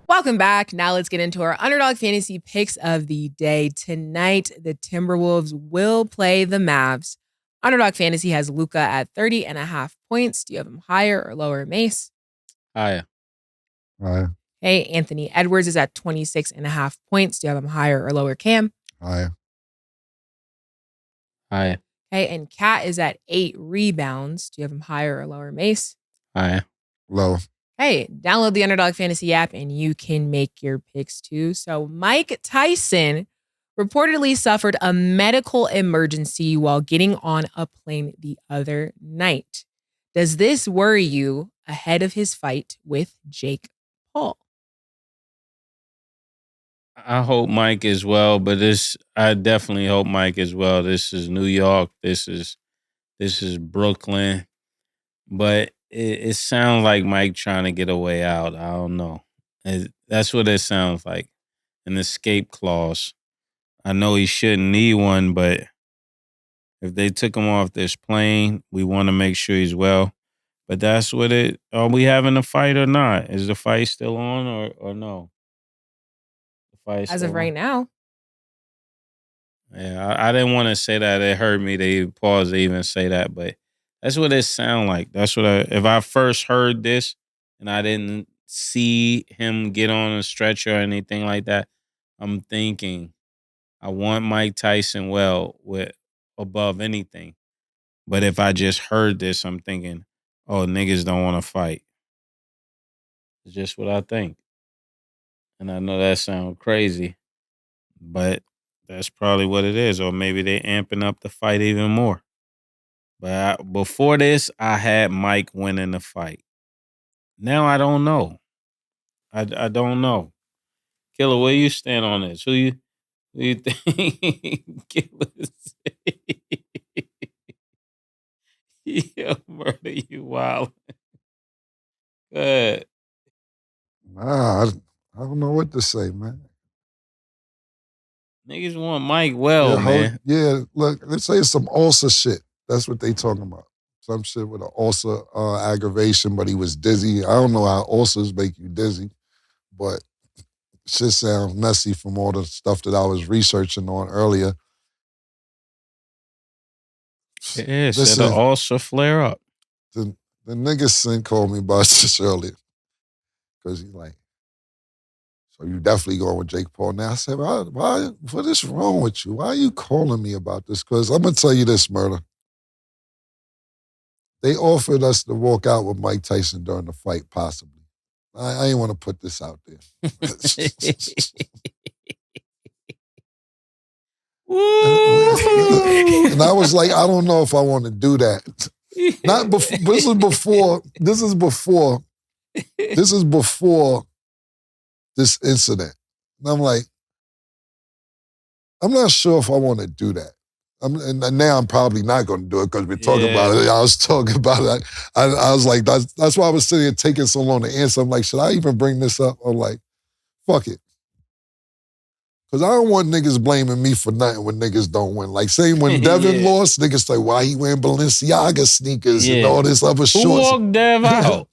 Welcome back. Now let's get into our underdog fantasy picks of the day. Tonight, the Timberwolves will play the Mavs. Underdog fantasy has Luka at 30.5 points. Do you have him higher or lower, Mase? Higher. Higher. Hey, Anthony Edwards is at 26.5 points. Do you have him higher or lower, Cam? Higher. Higher. Okay, and Kat is at 8 rebounds. Do you have him higher or lower, Mase? Higher. Low. Hey, download the Underdog Fantasy app and you can make your picks too. So Mike Tyson reportedly suffered a medical emergency while getting on a plane the other night. Does this worry you ahead of his fight with Jake Paul? I hope Mike as well, but I definitely hope Mike as well. This is New York. This is Brooklyn. But it sounds like Mike trying to get a way out. I don't know. That's what it sounds like. An escape clause. I know he shouldn't need one, but if they took him off this plane, we want to make sure he's well. But that's what it. Are we having a fight or not? Is the fight still on or no? The fight As of right now. Yeah, I didn't want to say that. It hurt me to pause to even say that, but that's what it sound like. That's what if I first heard this and I didn't see him get on a stretcher or anything like that, I'm thinking I want Mike Tyson well with above anything. But if I just heard this, I'm thinking, oh, niggas don't want to fight. It's just what I think. And I know that sounds crazy, but that's probably what it is. Or maybe they amping up the fight even more. But before this, I had Mike winning the fight. Now I don't know. I don't know. Killer, where you stand on this? Who you think? Killer say? Yo, murder, you wild. Go ahead. Nah, I don't know what to say, man. Niggas want Mike well, man. Yeah, look, let's say it's some ulcer shit. That's what they talking about. Some shit with an ulcer aggravation, but he was dizzy. I don't know how ulcers make you dizzy, but shit sounds messy from all the stuff that I was researching on earlier. Yeah, said the ulcer flare up. The nigga Sin called me about this earlier. Because he's like, so you definitely going with Jake Paul. Now I said, why what is wrong with you? Why are you calling me about this? Because I'm going to tell you this, Murder. They offered us to walk out with Mike Tyson during the fight, possibly. I ain't want to put this out there. And I was like, I don't know if I want to do that. Not before. This is before this incident. And I'm like, I'm not sure if I want to do that. And now I'm probably not going to do it because we're talking about it. I was talking about it. I was like, that's why I was sitting here taking so long to answer. I'm like, should I even bring this up? I'm like, fuck it. Because I don't want niggas blaming me for nothing when niggas don't win. Like, same when Devin lost, niggas say, why he wearing Balenciaga sneakers and all this other shorts. Who walked Dev out?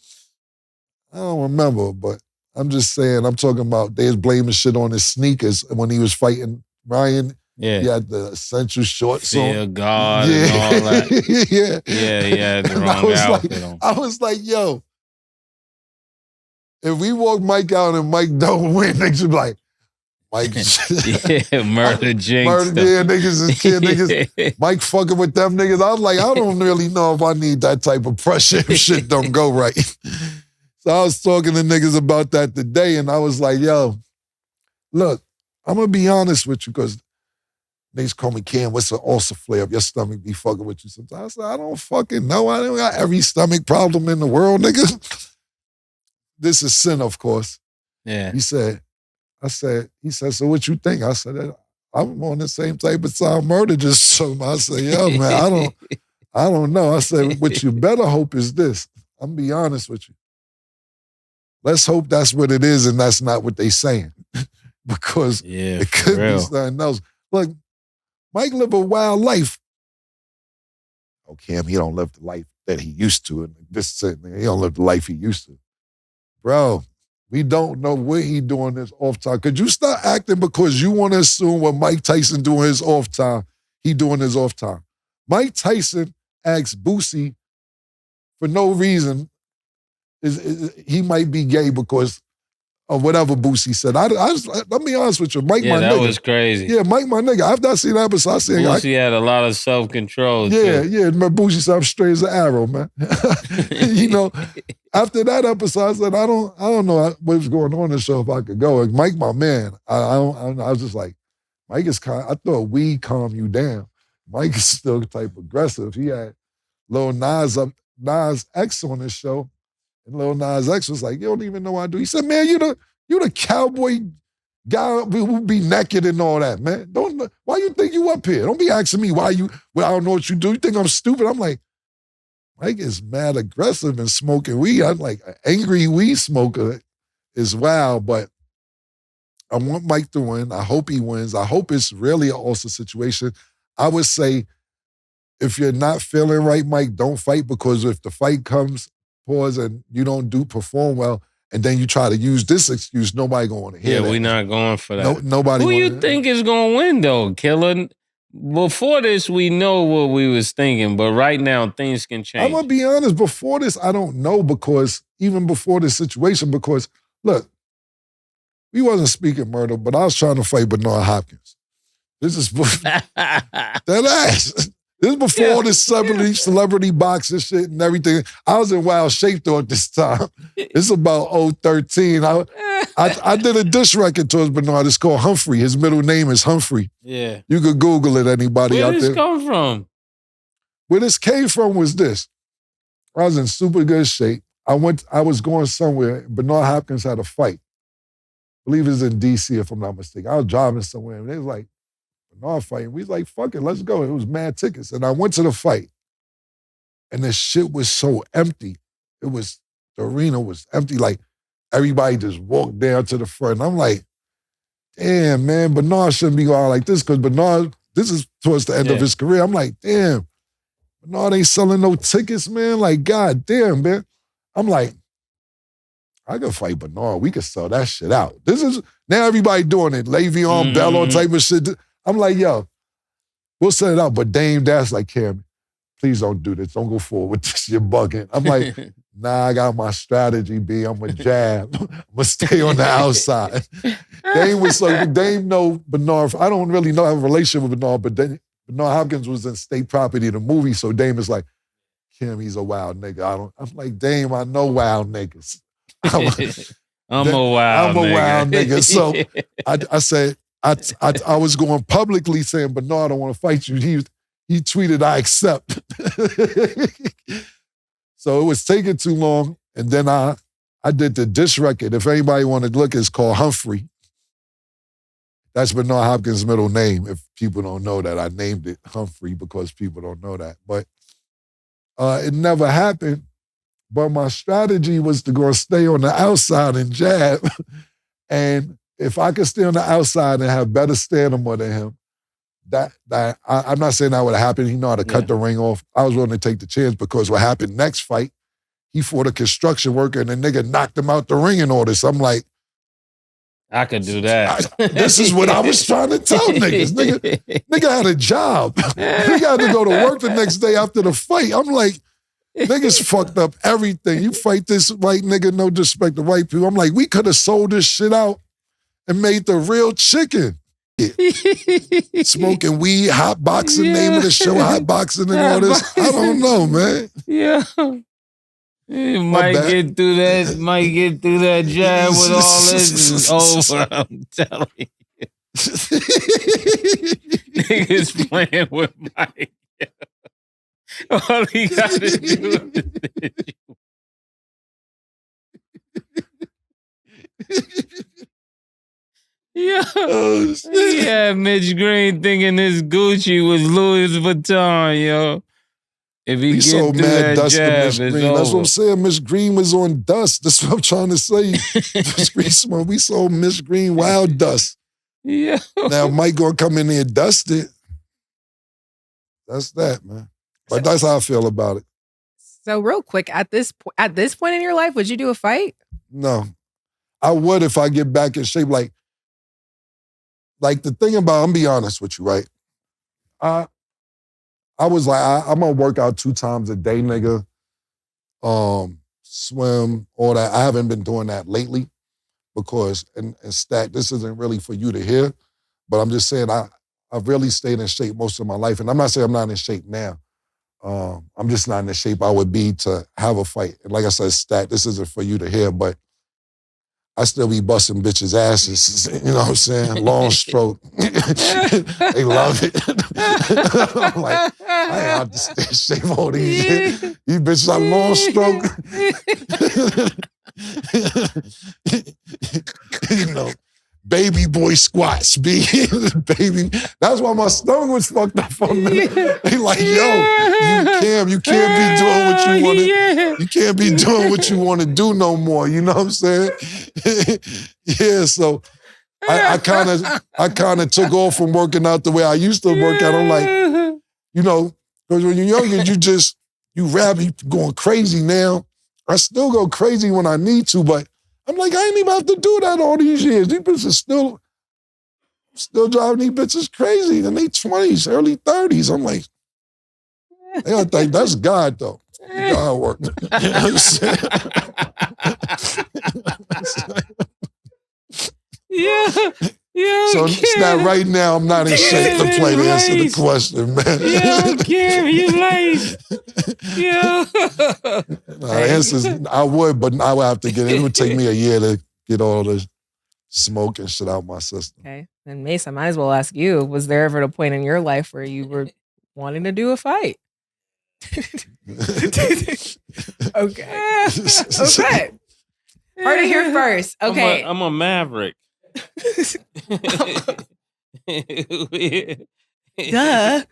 I don't remember, but I'm just saying, I'm talking about they was blaming shit on his sneakers when he was fighting Ryan. Yeah. He had the essential shorts Fear on. God and all that. Yeah. Yeah, he had the And wrong outfit on. I was like, yo, if we walk Mike out and Mike don't win, niggas would be like, Mike. Yeah, murder jinx. Niggas is kid niggas. Mike fucking with them niggas. I was like, I don't really know if I need that type of pressure if shit don't go right. So I was talking to niggas about that today, and I was like, yo, look, I'm gonna be honest with you, because niggas call me Cam, what's an ulcer flare up? Your stomach be fucking with you sometimes. I said, I don't fucking know. I don't got every stomach problem in the world, nigga. This is sin, of course. Yeah. He said, so what you think? I said, I'm on the same type of time murder just so I said, yo, man, I don't know. I said, what you better hope is this. I'm gonna be honest with you. Let's hope that's what it is and that's not what they saying. Because it could be something else. Look, Mike live a wild life. Oh, Cam, he don't live the life that he used to. And he don't live the life he used to. Bro, we don't know what he doing this off time. Could you start acting because you want to assume what Mike Tyson doing his off time, he doing his off time? Mike Tyson asked Boosie for no reason, he might be gay because of whatever Boosie said. Let me be honest with you, Mike, my nigga. Yeah, that was crazy. Yeah, Mike, my nigga. After I seen that episode, I said, Boosie had a lot of self-control. Yeah, too. yeah. My Boosie said I'm straight as an arrow, man. You know, after that episode, I said, I don't know what's going on in the show if I could go. And Mike, my man, I was just like, Mike is kind. I thought weed calm you down. Mike is still type aggressive. He had Lil Nas X on his show. And Lil Nas X was like, you don't even know what I do. He said, man, you the cowboy guy who be naked and all that, man. Why you think you up here? Don't be asking me I don't know what you do. You think I'm stupid? I'm like, Mike is mad aggressive and smoking weed. I'm like, an angry weed smoker is wild, but I want Mike to win. I hope he wins. I hope it's really an ulcer situation. I would say, if you're not feeling right, Mike, don't fight, because if the fight comes, pause, and you don't perform well, and then you try to use this excuse, nobody gonna want to hear that. Yeah, we're not going for that. Nobody. Who you think is gonna win though, Killer? Before this, we know what we was thinking, but right now things can change. I'm gonna be honest. Before this, I don't know, because even before this situation, because look, we wasn't speaking murder, but I was trying to fight Bernard Hopkins. This is that ass. This is before all this celebrity boxing shit and everything. I was in wild shape though at this time. It's about 2013. I did a diss record towards Bernard. It's called Humphrey. His middle name is Humphrey. Yeah. You could Google it, anybody out there. Where did this come from? Where this came from was this. I was in super good shape. I was going somewhere. Bernard Hopkins had a fight. I believe it was in D.C., if I'm not mistaken. I was driving somewhere, and they was like, Bernard fighting. We was like, fuck it, let's go. It was mad tickets. And I went to the fight, and the shit was so empty. The arena was empty. Like, everybody just walked down to the front. And I'm like, damn, man, Bernard shouldn't be going like this, because Bernard, this is towards the end of his career. I'm like, damn, Bernard ain't selling no tickets, man. Like, god damn, man. I'm like, I could fight Bernard. We could sell that shit out. This is, now everybody doing it. Le'Veon Bell, all type of shit. I'm like, yo, we'll set it out. But Dame Dash like, Cam, please don't do this. Don't go forward with this. You're bugging. I'm like, nah, I got my strategy, B. I'm a jab. I'm going to stay on the outside. Dame know Bernard. I don't really know, have a relationship with Bernard, but Bernard Hopkins was in State Property, the movie, so Dame is like, Kim, he's a wild nigga. I'm like, Dame, I know wild niggas. I'm a wild nigga. So I said, I was going publicly saying, Bernard, I want to fight you. He tweeted, I accept. So it was taking too long. And then I did the diss record. If anybody wanted to look, it's called Humphrey. That's Bernard Hopkins' middle name. If people don't know that, I named it Humphrey because people don't know that. But it never happened. But my strategy was to go stay on the outside and jab. And if I could stay on the outside and have better stamina than him, I'm not saying that would have happened. He know how to cut the ring off. I was willing to take the chance, because what happened next fight, he fought a construction worker and the nigga knocked him out the ring and all this. I'm like, I could do that. this is what I was trying to tell niggas. Nigga had a job. Nigga had to go to work the next day after the fight. I'm like, niggas fucked up everything. You fight this white nigga, no disrespect to white people. I'm like, we could have sold this shit out and made the real chicken. Smoking weed, hot boxing, name of the show, hot boxing and all this. I don't know, man. Yeah. You might get through that jab with all this is over, I'm telling you. Niggas playing with Mike. All he gotta do is yeah, Mitch Green thinking this Gucci was Louis Vuitton, yo. If he get through that jab, it's over. That's what I'm saying. Miss Green was on dust. That's what I'm trying to say. Miss Green smoke. We sold Miss Green wild dust. Yeah. Now Mike gonna come in there and dust it. That's that, man. But that's how I feel about it. So real quick, at this point in your life, would you do a fight? No. I would if I get back in shape. Like the thing about, I'm be honest with you, right? I was like, I'm gonna work out 2 times a day, nigga. Swim, all that. I haven't been doing that lately because, and Stat, this isn't really for you to hear, but I'm just saying I've really stayed in shape most of my life. And I'm not saying I'm not in shape now. I'm just not in the shape I would be to have a fight. And like I said, Stat, this isn't for you to hear, but I still be busting bitches' asses, you know what I'm saying? Long stroke. They love it. I'm like, I ain't out to stay in shape all these years. These bitches are long stroke. You know, baby boy squats, baby. That's why my stomach was fucked up for a minute. They like, yo, you can't be doing what you want to. You can't be doing what you want to do no more. You know what I'm saying? Yeah. So I kind of took off from working out the way I used to work out. I'm like, you know, because when you're younger, you rap, you going crazy now. I still go crazy when I need to, but I'm like, I ain't even have to do that all these years. These bitches still driving these bitches crazy in their 20s, early 30s. I'm like, they don't think that's God, though. God work. You know what I'm saying? Yeah. So it's not right now, I'm not in shape to play to answer the question, man. Yeah, Kim, you late. Yeah. Answers, I would, but I would have to it would take me a year to get all the smoke and shit out my system. Okay. And Mase, I might as well ask you, was there ever a point in your life where you were wanting to do a fight? Okay. Okay. Heard it here first. Okay. I'm a maverick. Duh.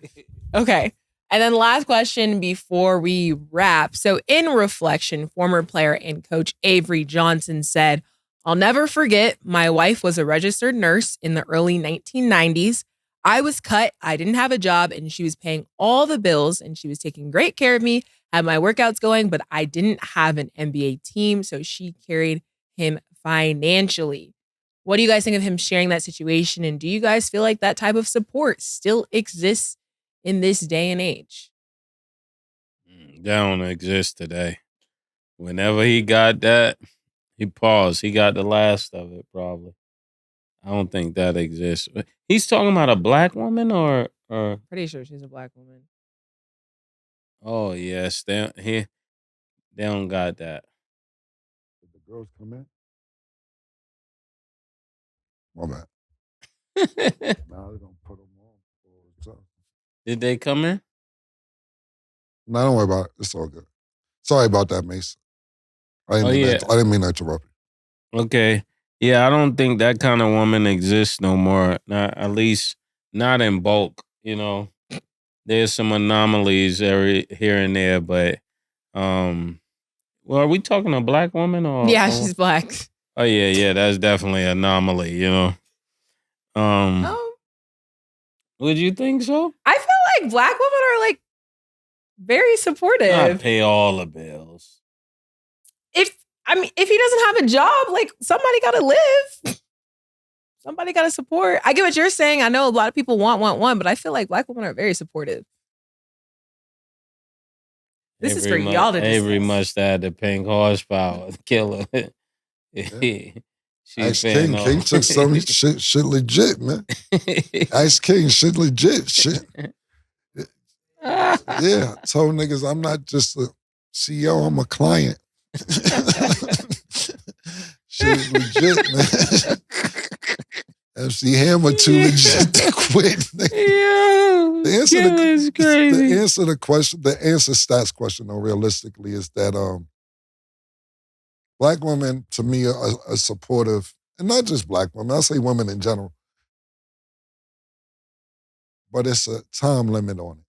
Okay. And then last question before we wrap. So in reflection, former player and coach Avery Johnson said, "I'll never forget, my wife was a registered nurse in the early 1990s. I was cut, I didn't have a job, and she was paying all the bills, and she was taking great care of me, had my workouts going, but I didn't have an NBA team, so she carried him financially." What do you guys think of him sharing that situation? And do you guys feel like that type of support still exists in this day and age? That don't exist today. Whenever he got that, he paused. He got the last of it, probably. I don't think that exists. He's talking about a black woman or Pretty sure she's a black woman. Oh, yes. They don't got that. Did the girls come in? My bad. Now they're going to put them on. Did they come in? No, don't worry about it. It's all good. Sorry about that, Mase. I didn't mean to interrupt you. Okay. Yeah, I don't think that kind of woman exists no more. Not, at least not in bulk, you know. There's some anomalies here and there, but well, are we talking a black woman or Yeah, she's black. Oh yeah, that's definitely an anomaly, you know. Would you think so? I feel like black women are like very supportive. I pay all the bills. I mean, if he doesn't have a job, like somebody got to live. Somebody got to support. I get what you're saying. I know a lot of people want, but I feel like Black women are very supportive. This is for y'all to discuss. Avery must have the pink horsepower. Killer. Ice King took some shit legit, man. Ice King shit legit. Shit. Yeah, told niggas I'm not just a CEO, I'm a client. Shit legit, man. MC Hammer too legit to quit. Yeah, the answer stats question though, realistically, is that Black women to me are supportive, and not just Black women, I say women in general. But it's a time limit on it.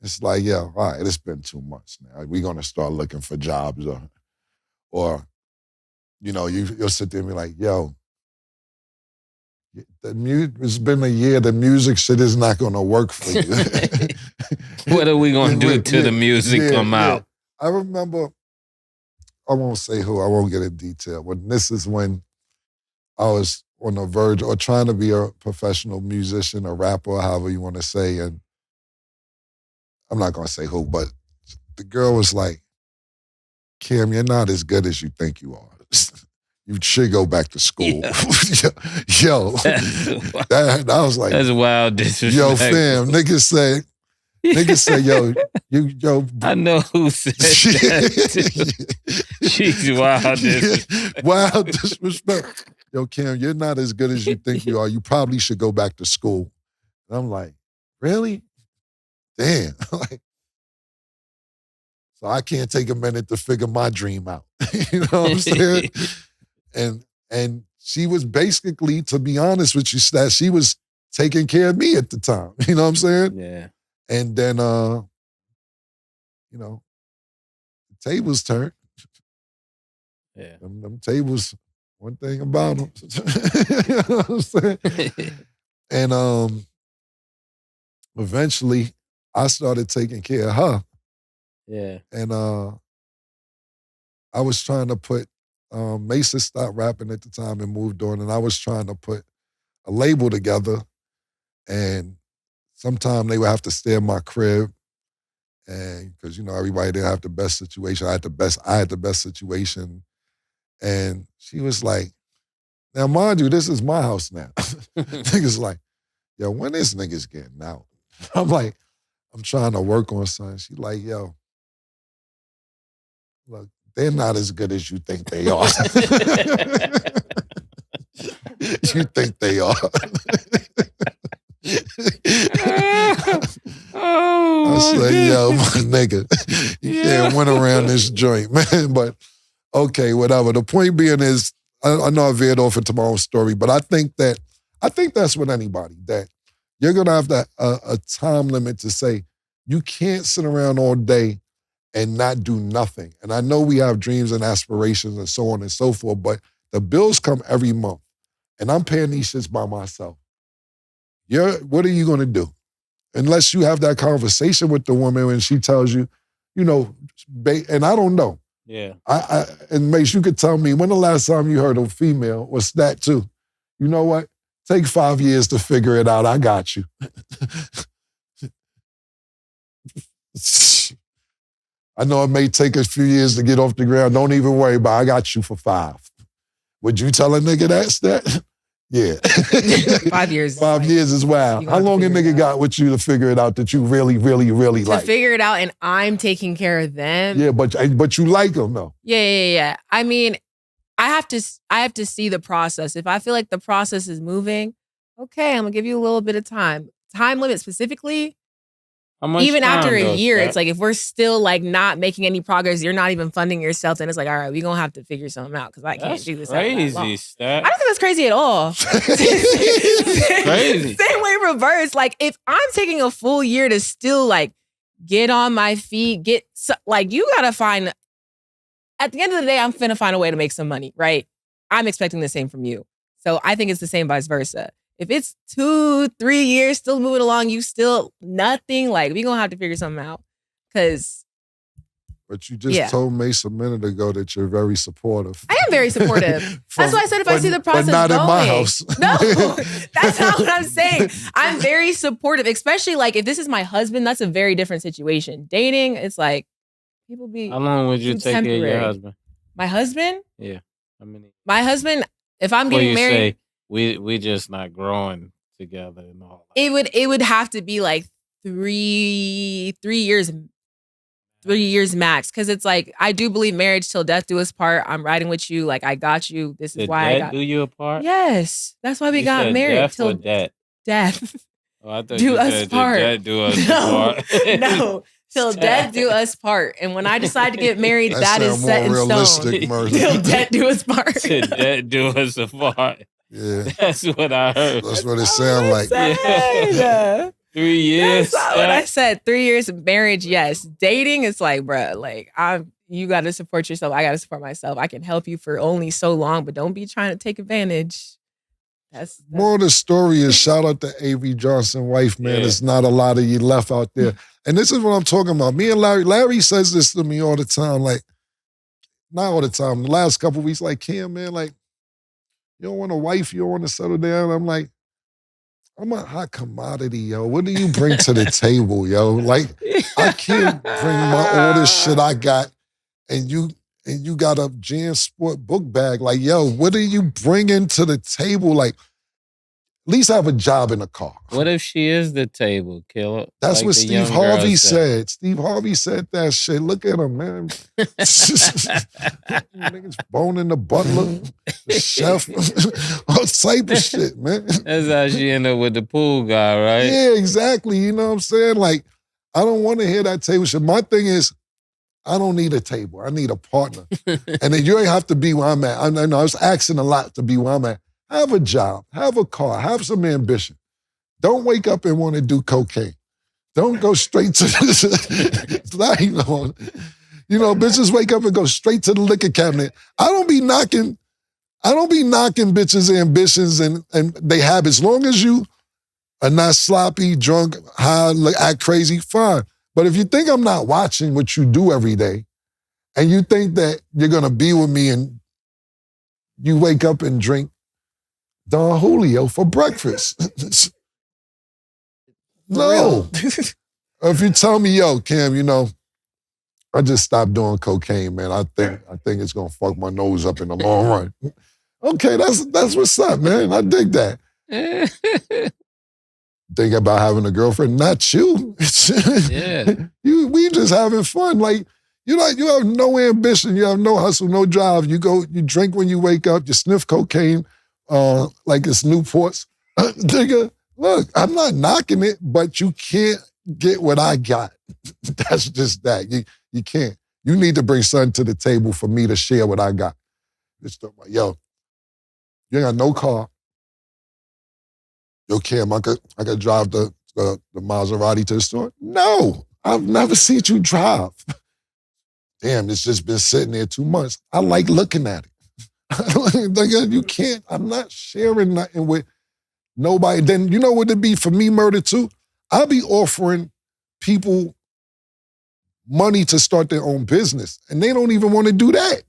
It's like, yeah, all right, it's been 2 months now. We're gonna start looking for jobs or you know, you'll sit there and be like, yo, it's been a year, the music shit is not gonna work for you. What are we gonna do till the music come out? I remember, I won't say who, I won't get in detail, but this is when I was on the verge or trying to be a professional musician or rapper, or however you want to say, and I'm not gonna say who, but the girl was like, Kim, you're not as good as you think you are. You should go back to school. Yeah. Yo, I was like, that's wild disrespect. Yo, fam, niggas say, yo. I know who said that. She's wild disrespect. Wild disrespect. Yo, Kim, you're not as good as you think you are. You probably should go back to school. And I'm like, really? Damn. Like, so I can't take a minute to figure my dream out. You know what I'm saying? And she was basically, to be honest with you, Stat, she was taking care of me at the time. You know what I'm saying? Yeah. And then, you know, the tables turned. Yeah. Them tables, one thing about them. You know what I'm saying? And eventually, I started taking care of her. Yeah. And I was trying to put, Mase stopped rapping at the time and moved on, and I was trying to put a label together, and sometime they would have to stay in my crib, and because, you know, everybody didn't have the best situation. I had the best situation. And she was like, now mind you, this is my house now. Niggas like, yo, when this niggas getting out? I'm like, I'm trying to work on something. She like, yo, look, they're not as good as you think they are. You think they are. I say, yo, my nigga, you can't win around this joint, man. But okay, whatever. The point being is, I know I veered off into my own story, but I think that's with anybody, that you're gonna have a time limit to say, you can't sit around all day and not do nothing. And I know we have dreams and aspirations and so on and so forth, but the bills come every month, and I'm paying these shits by myself. What are you gonna do? Unless you have that conversation with the woman and she tells you, you know, and I don't know. Yeah. And Mase, you could tell me, when the last time you heard a female was that too? You know what? Take 5 years to figure it out. I got you. I know it may take a few years to get off the ground. Don't even worry about it. I got you for 5. Would you tell a nigga that? Yeah. 5 years. 5 years is wild. How long a nigga got with you to figure it out that you really, really, really like? To figure it out, and I'm taking care of them. Yeah, but you like them though. Yeah. I mean, I have to see the process. If I feel like the process is moving, okay, I'm gonna give you a little bit of time. Time limit specifically. Even after a year, it's like if we're still like not making any progress, you're not even funding yourself, then it's like, all right, we're gonna have to figure something out because I can't do this. Crazy, Stat. I don't think that's crazy at all. Crazy. Same way reverse. Like if I'm taking a full year to still like get on my feet, you gotta find. At the end of the day, I'm finna find a way to make some money, right? I'm expecting the same from you. So I think it's the same vice versa. If it's 2-3 years still moving along, you still nothing, like we gonna have to figure something out. Cause But you just told Mase a minute ago that you're very supportive. I am very supportive. That's why I said if I see the process but not going. in my house. No, that's not what I'm saying. I'm very supportive, especially like if this is my husband, that's a very different situation. Dating, it's like people be. How long would you take care of your husband? My husband? Yeah. I mean, my husband, if I'm getting married. Say, we just not growing together and all that. It would have to be like 3 years. 3 years max, because it's like I do believe marriage till death do us part. I'm riding with you, like I got you. This is why I got. Do you apart? Yes, that's why we got married. Death till or death. Death. Oh, I thought do you us said part. Death do us apart. No, till death do us part. And when I decide to get married, that is set in stone. Till death do us part. Till death do us apart. Yeah, that's what I heard. That's what it sounds like. Yeah. 3 years. That's not what I said. 3 years of marriage, yes. Dating, it's like, bruh, like you got to support yourself. I got to support myself. I can help you for only so long, but don't be trying to take advantage. That's more of the story is shout out to A.V. Johnson wife, man. There's not a lot of you left out there. And this is what I'm talking about. Me and Larry says this to me all the time, like, not all the time. The last couple of weeks, like, Cam, man, like, you don't want a wife, you don't want to settle down. I'm like, I'm a hot commodity, yo. What do you bring to the table, yo? Like, I can't bring all this shit I got, and you got a Jam Sport book bag. Like, yo, what are you bringing to the table? Like, at least have a job in a car. What if she is the table killer? That's like what Steve Harvey said. Steve Harvey said that shit. Look at him, man. Niggas boning the butler, the chef, all type of shit, man. That's how she ended up with the pool guy, right? Yeah, exactly. You know what I'm saying? Like, I don't want to hear that table shit. My thing is, I don't need a table. I need a partner. And then you ain't have to be where I'm at. I know I was asking a lot to be where I'm at. Have a job, have a car, have some ambition. Don't wake up and want to do cocaine. Don't go straight to bitches wake up and go straight to the liquor cabinet. I don't be knocking bitches' ambitions and they habits. As long as you are not sloppy, drunk, high, act crazy, fine. But if you think I'm not watching what you do every day, and you think that you're gonna be with me and you wake up and drink Don Julio for breakfast. No. If you tell me, yo, Cam, I just stopped doing cocaine, man. I think it's gonna fuck my nose up in the long run. Okay, that's what's up, man. I dig that. Think about having a girlfriend, not you. Yeah. We just having fun. Like, you have no ambition, you have no hustle, no drive. You drink when you wake up, you sniff cocaine, like it's Newports. Nigga, look, I'm not knocking it, but you can't get what I got. That's just that. You can't. You need to bring something to the table for me to share what I got. Just like, yo, you ain't got no car. Yo, Cam, I could drive the Maserati to the store? No, I've never seen you drive. Damn, it's just been sitting there 2 months. I like looking at it. You can't, I'm not sharing nothing with nobody. Then you know what it'd be for me, murder too? I'll be offering people money to start their own business. And they don't even want to do that.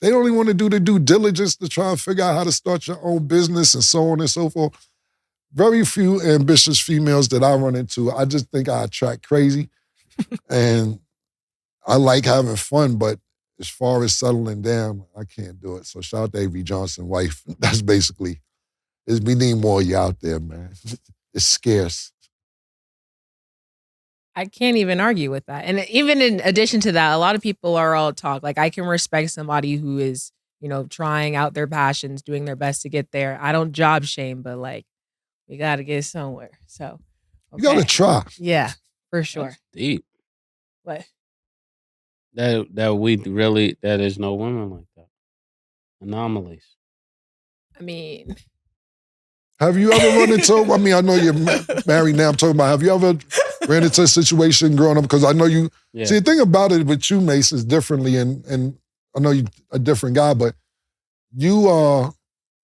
They don't even want to do the due diligence to try and figure out how to start your own business and so on and so forth. Very few ambitious females that I run into. I just think I attract crazy. And I like having fun, but as far as settling down, I can't do it. So shout out to A.V. Johnson, wife. That's basically, we need more of you out there, man. It's scarce. I can't even argue with that. And even in addition to that, a lot of people are all talk. Like, I can respect somebody who is, trying out their passions, doing their best to get there. I don't job shame, but like, we got to get somewhere. So, okay. You got to try. Yeah, for sure. That's deep. What? That is no women like that. Anomalies. I mean. Have you ever run into, I know you're married now, I'm talking about, have you ever ran into a situation growing up? Because I know you, see, the thing about it with you, Mase, is differently, and I know you're a different guy, but you,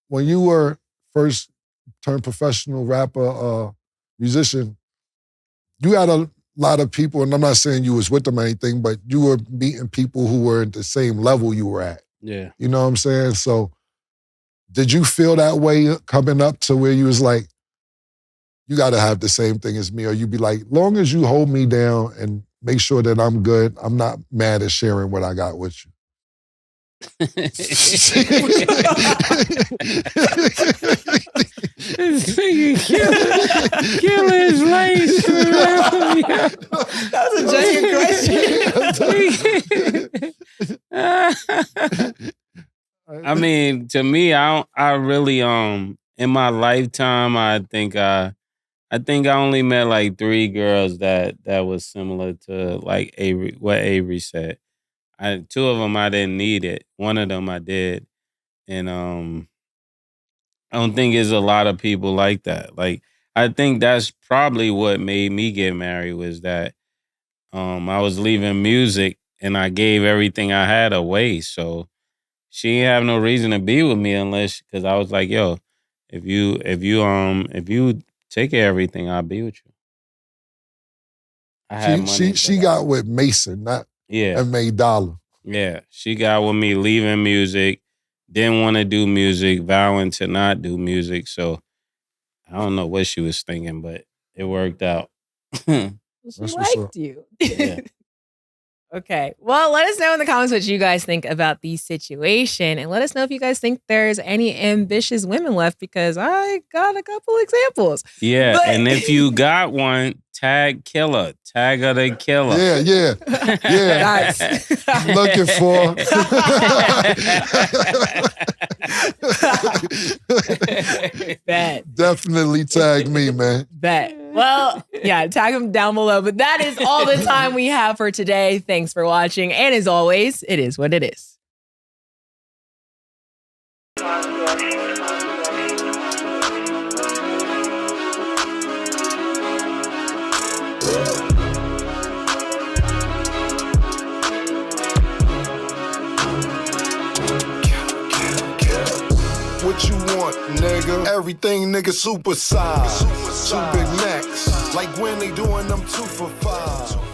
when you were first turned professional rapper, musician, you had a lot of people, and I'm not saying you was with them or anything, but you were meeting people who were at the same level you were at. Yeah. You know what I'm saying? So did you feel that way coming up to where you was like, you got to have the same thing as me? Or you be like, long as you hold me down and make sure that I'm good, I'm not mad at sharing what I got with you. This nigga kill his race. That was a genuine question. I mean, to me, I really in my lifetime, I think I only met like 3 girls that was similar to like what Avery said. 2 of them I didn't need it. One of them I did, and I don't think there's a lot of people like that. Like, I think that's probably what made me get married was that I was leaving music and I gave everything I had away. So she didn't have no reason to be with me because I was like, yo, if you take care of everything, I'll be with you. I had money. She got with Mason, not M.A. Dollar. Yeah, she got with me leaving music, didn't want to do music, vowing to not do music. So I don't know what she was thinking, but it worked out. She liked you. Yeah. Okay. Well, let us know in the comments what you guys think about the situation. And let us know if you guys think there's any ambitious women left, because I got a couple examples. Yeah. And if you got one, tag Killer. Tag her the Killer. Yeah. Looking for. Bet. Definitely tag me, man. Bet. Well, yeah, tag them down below. But that is all the time we have for today. Thanks for watching. And as always, it is what it is. What you want, nigga? Everything, nigga, super size. 2 Big Macs. Like when they doing them 2 for $5.